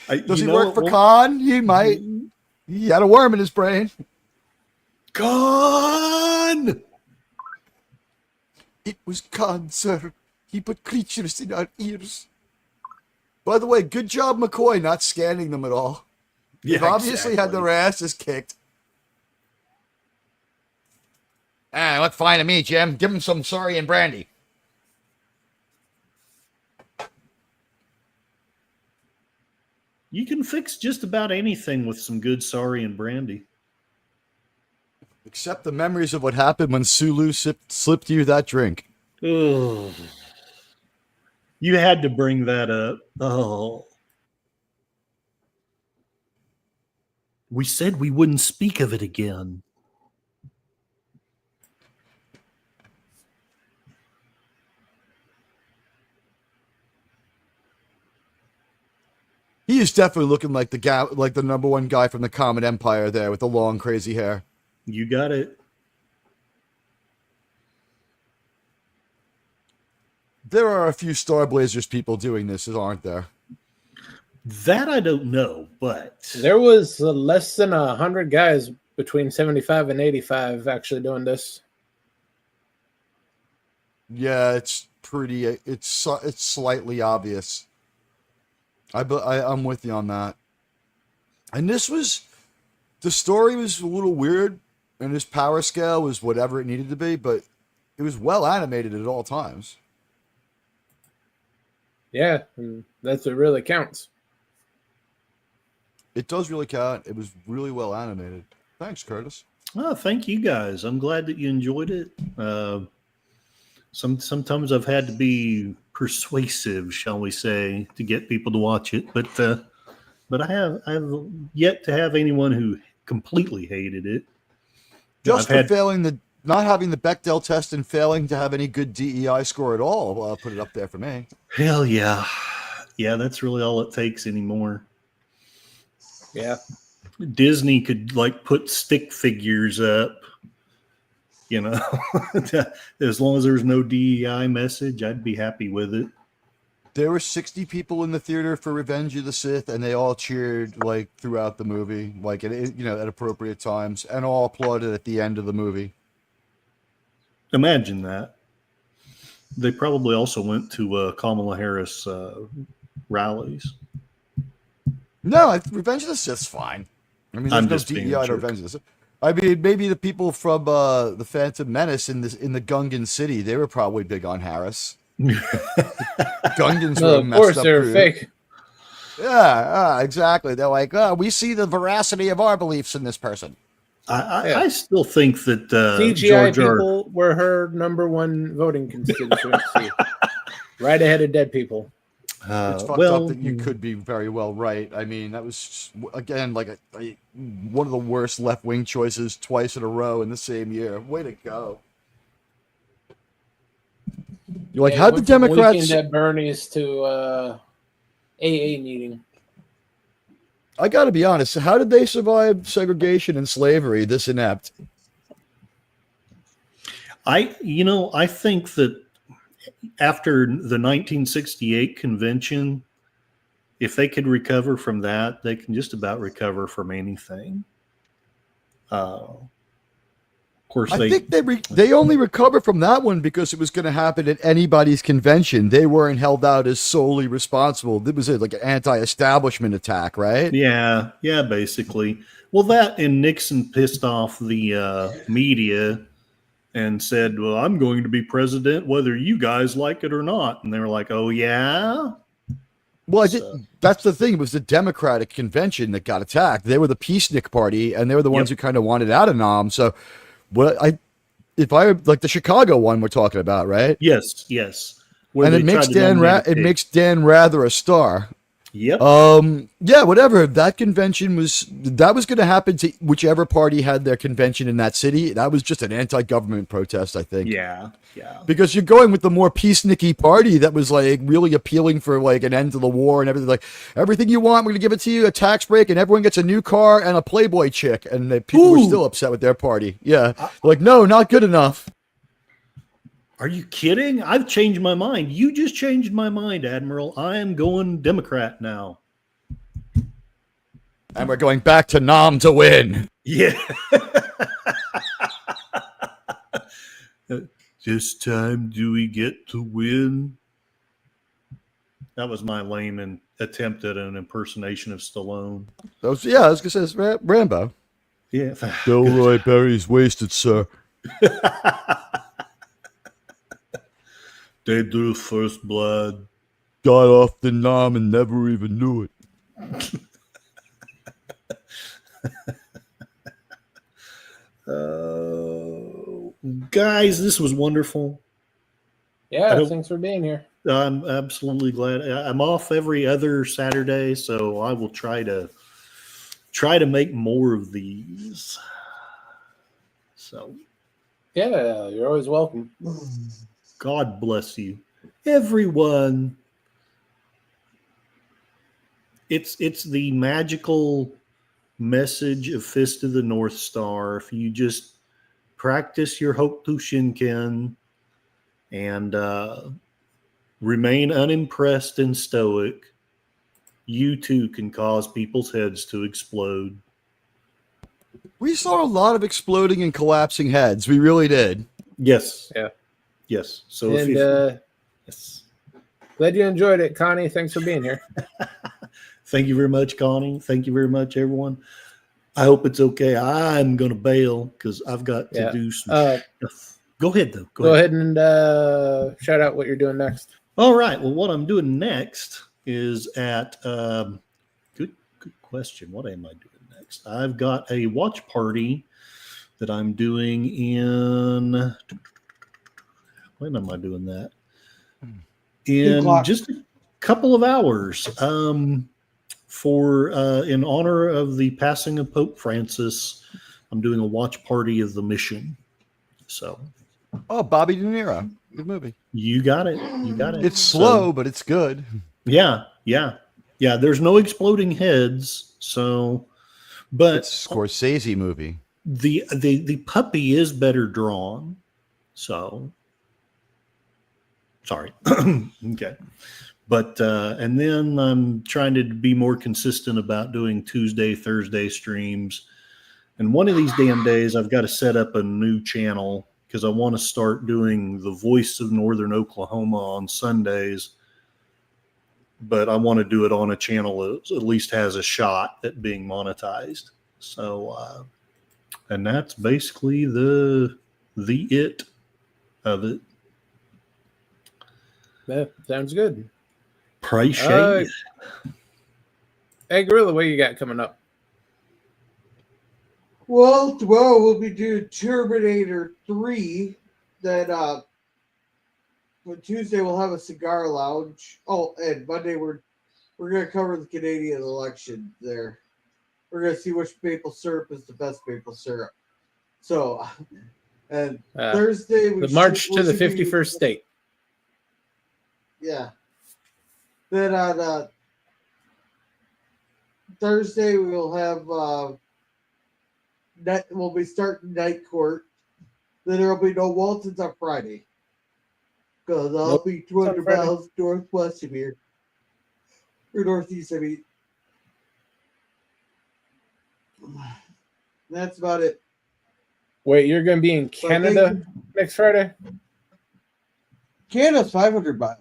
Does he work for Khan? He might. He had a worm in his brain. Khan! It was Khan, sir. He put creatures in our ears. By the way, good job, McCoy, not scanning them at all. Yeah, They've obviously had their asses kicked. Look fine to me, Jim. Give him some sorry and brandy. You can fix just about anything with some good sorry and brandy. Except the memories of what happened when Sulu slipped you that drink. Ugh. You had to bring that up. Oh. We said we wouldn't speak of it again. He is definitely looking like the guy, like the number one guy from the Comet Empire there with the long, crazy hair. You got it. There are a few Star Blazers people doing this, aren't there? That I don't know, but There was less than 100 guys between 75 and 85 actually doing this. Yeah, it's pretty. It's slightly obvious. I'm with you on that. And the story was a little weird, and his power scale was whatever it needed to be, but it was well animated at all times. Yeah, and that's what really counts. It does really count. It was really well animated. Thanks, Curtis. oh, thank you guys. I'm glad that you enjoyed it. Sometimes I've had to be persuasive, shall we say, to get people to watch it, but I've yet to have anyone who completely hated it. Just I've for not having the Bechdel test and failing to have any good DEI score at all, I'll put it up there for me. Hell yeah. Yeah, that's really all it takes anymore. Yeah. Disney could like put stick figures up, as long as there's no DEI message, I'd be happy with it. There were 60 people in the theater for Revenge of the Sith, and they all cheered like throughout the movie, like at appropriate times, and all applauded at the end of the movie. Imagine that. They probably also went to Kamala Harris rallies. No, Revenge of the Sith's fine. I mean, I'm there's just no being a DEI to jerk. Revenge of the Sith. I mean, maybe the people from the Phantom Menace in the Gungan city, they were probably big on Harris. Gungans Well, were a of messed course, up they're crew. fake. Yeah, exactly. They're like, we see the veracity of our beliefs in this person. I still think that CGI George R. people were her number one voting constituency, right ahead of dead people. It's fucked up that you could be very well right. I mean, that was, again, like one of the worst left-wing choices twice in a row in the same year. Way to go. You're like, how'd the went from Democrats... Weekend at Bernie's to AA meeting. I got to be honest. How did they survive segregation and slavery this inept? I think that after the 1968 convention, if they could recover from that, they can just about recover from anything. Of course, I think they only recovered from that one because it was going to happen at anybody's convention. They weren't held out as solely responsible. It was like an anti-establishment attack, right? Yeah, basically. Well, that and Nixon pissed off the media and said, well, I'm going to be president whether you guys like it or not. And they were like, oh, yeah? Well, that's the thing. It was the Democratic convention that got attacked. They were the peacenik party, and they were the ones who kind of wanted out of Nam. So, like the Chicago one we're talking about, right? Yes. And it makes makes Dan Rather a star. Yep. Yeah, whatever. That convention was going to happen to whichever party had their convention in that city. That was just an anti-government protest, I think. Yeah. Because you're going with the more peacenicky party that was like really appealing for like an end to the war and everything. Like, everything you want, we're going to give it to you, a tax break, and everyone gets a new car and a Playboy chick. And the people were still upset with their party. Yeah. They're like, no, not good enough. Are you kidding? I've changed my mind. You just changed my mind, Admiral. I am going Democrat now. And we're going back to Nam to win. Yeah. This time, do we get to win? That was my lame attempt at an impersonation of Stallone. I was going to say it's Rambo. Yeah. Delroy Perry's wasted, sir. They drew first blood. Got off the Nam and never even knew it. Guys, this was wonderful. Yeah, thanks for being here. I'm absolutely glad. I'm off every other Saturday, so I will try to make more of these. So, yeah, you're always welcome. God bless you, everyone. It's the magical message of Fist of the North Star. If you just practice your Hokuto Shinken and remain unimpressed and stoic, you too can cause people's heads to explode. We saw a lot of exploding and collapsing heads. We really did. Yes. Yeah. Yes. So And yes. glad you enjoyed it, Connie. Thanks for being here. Thank you very much, Connie. Thank you very much, everyone. I hope it's okay. I'm going to bail because I've got to do some stuff. Go ahead, though. Go ahead and shout out what you're doing next. All right. Well, what I'm doing next is at good question. What am I doing next? I've got a watch party that I'm doing in. When am I doing that? In just a couple of hours. For in honor of the passing of Pope Francis, I'm doing a watch party of the Mission. So. Oh, Bobby De Niro. Good movie. You got it. You got it. It's slow, but it's good. Yeah. There's no exploding heads, so but it's a Scorsese movie. The puppy is better drawn. So sorry. Okay. But and then I'm trying to be more consistent about doing Tuesday, Thursday streams. And one of these damn days I've got to set up a new channel because I want to start doing the Voice of Northern Oklahoma on Sundays. But I want to do it on a channel that at least has a shot at being monetized. So, and that's basically the it of it. That sounds good. Appreciate it. Hey, Gorilla, what you got coming up? Well, tomorrow we'll be doing Terminator 3. Then on Tuesday we'll have a cigar lounge. Oh, and Monday we're gonna cover the Canadian election there. We're gonna see which maple syrup is the best maple syrup. So, and Thursday the march to the 51st state. Yeah. Then on Thursday we'll have we'll be starting night court. Then there'll be no Waltons on Friday. Because I'll be 200 miles northwest of here. Or northeast, I mean. That's about it. Wait, you're going to be in Canada next Friday? Canada's 500 miles.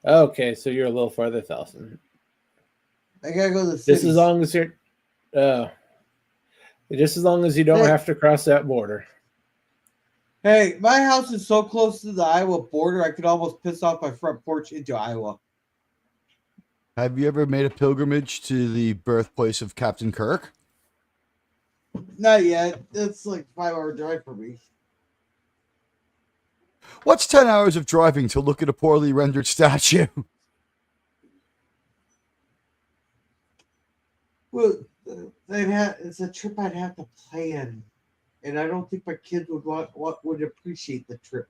Okay, so you're a little farther south. I gotta go to the city. Just as long as you're, just as long as you don't have to cross that border. Hey, my house is so close to the Iowa border, I could almost piss off my front porch into Iowa. Have you ever made a pilgrimage to the birthplace of Captain Kirk? Not yet. It's like a 5-hour drive for me. What's 10 hours of driving to look at a poorly rendered statue? Well, it's a trip I'd have to plan, and I don't think my kids would appreciate the trip.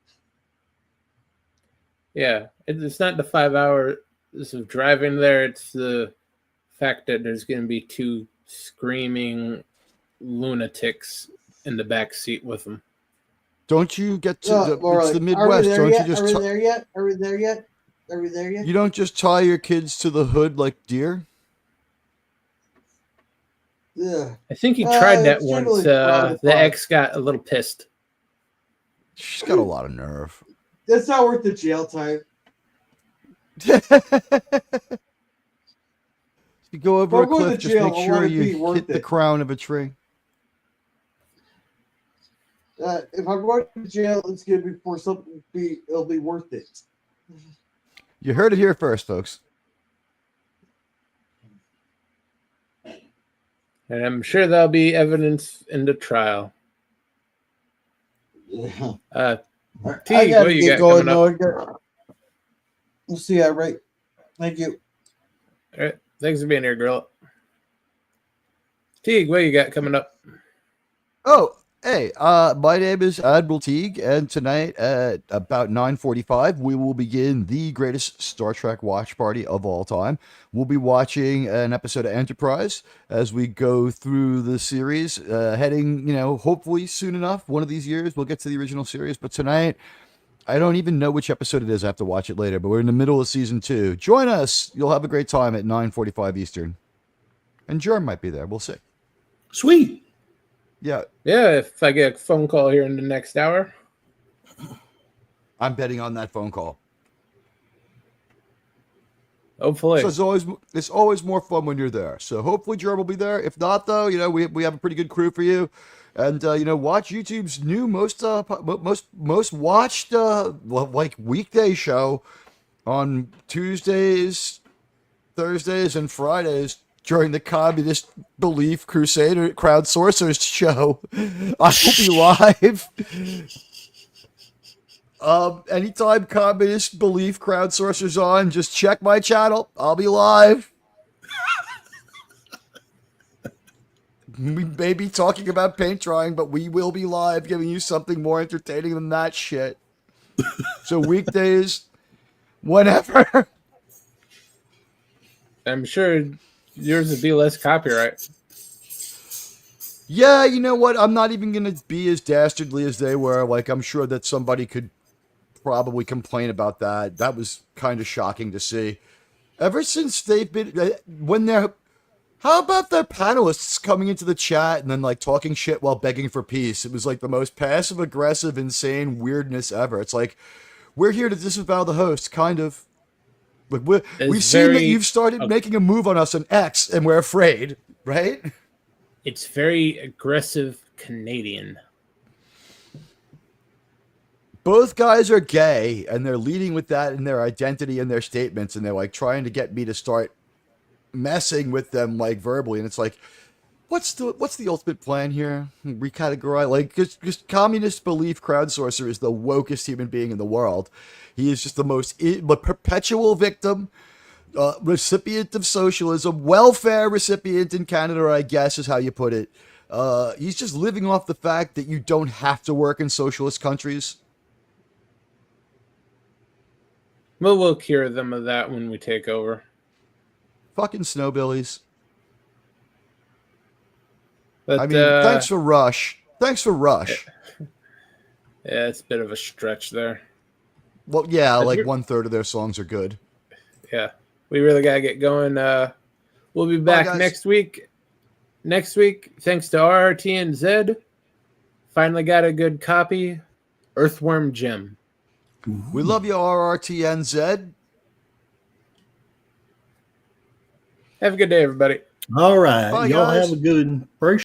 Yeah, it's not the 5 hours of driving there. It's the fact that there's going to be 2 screaming lunatics in the back seat with them. Don't you get to it's the Midwest? Don't you just? Are we there yet? Are we there yet? Are we there yet? You don't just tie your kids to the hood like deer? Yeah. I think he tried that once. The ex got a little pissed. She's got a lot of nerve. That's not worth the jail time. If you go over a cliff, just make sure you hit the crown of a tree. If I'm going to jail, it's going to be for something. It'll be worth it. You heard it here first, folks. And I'm sure there'll be evidence in the trial. Yeah. T, what you got coming up? We'll see you, right? Thank you. All right. Thanks for being here, girl. Teague, what you got coming up? Oh, hey, my name is Admiral Teague, and tonight at about 9:45, we will begin the greatest Star Trek watch party of all time. We'll be watching an episode of Enterprise as we go through the series, heading, hopefully soon enough, one of these years, we'll get to the original series. But tonight, I don't even know which episode it is. I have to watch it later, but we're in the middle of season 2. Join us. You'll have a great time at 9:45 Eastern. And Germ might be there. We'll see. Sweet. Yeah, Yeah, if I get a phone call here in the next hour. I'm betting on that phone call. Hopefully. So it's always more fun when you're there. So hopefully Germ will be there. If not, though, we have a pretty good crew for you. And watch YouTube's new most watched like weekday show on Tuesdays, Thursdays, and Fridays during the Communist Belief Crusader Crowdsourcers show. I will be live. Anytime Communist Belief Crowdsourcers on, just check my channel. I'll be live. We may be talking about paint drying, but we will be live giving you something more entertaining than that shit. So weekdays, whenever. I'm sure yours would be less copyright. Yeah, you know what? I'm not even going to be as dastardly as they were. Like, I'm sure that somebody could probably complain about that. That was kind of shocking to see. Ever since they've been, how about their panelists coming into the chat and then like talking shit while begging for peace? It was like the most passive aggressive, insane weirdness ever. It's like, we're here to disavow the host, kind of. Like we've seen that you've started making a move on us on X, and we're afraid, right? It's very aggressive Canadian. Both guys are gay, and they're leading with that in their identity and their statements, and they're like trying to get me to start messing with them like verbally, and it's like, what's the ultimate plan here? Recategorize, like, just Communist Belief Crowdsourcer is the wokest human being in the world. He is just the most perpetual victim, recipient of socialism, welfare recipient in Canada, I guess is how you put it. He's just living off the fact that you don't have to work in socialist countries. Well, we'll cure them of that when we take over. Fucking snowbillies. But, I mean, thanks for Rush. Yeah, it's a bit of a stretch there. Well, yeah, like 1/3 of their songs are good. Yeah, we really got to get going. We'll be back next week. Next week, thanks to RRT and Zed, finally got a good copy. Earthworm Jim. We love you, RRT and Zed. Have a good day, everybody. All right. Bye, Y'all guys. have a good break.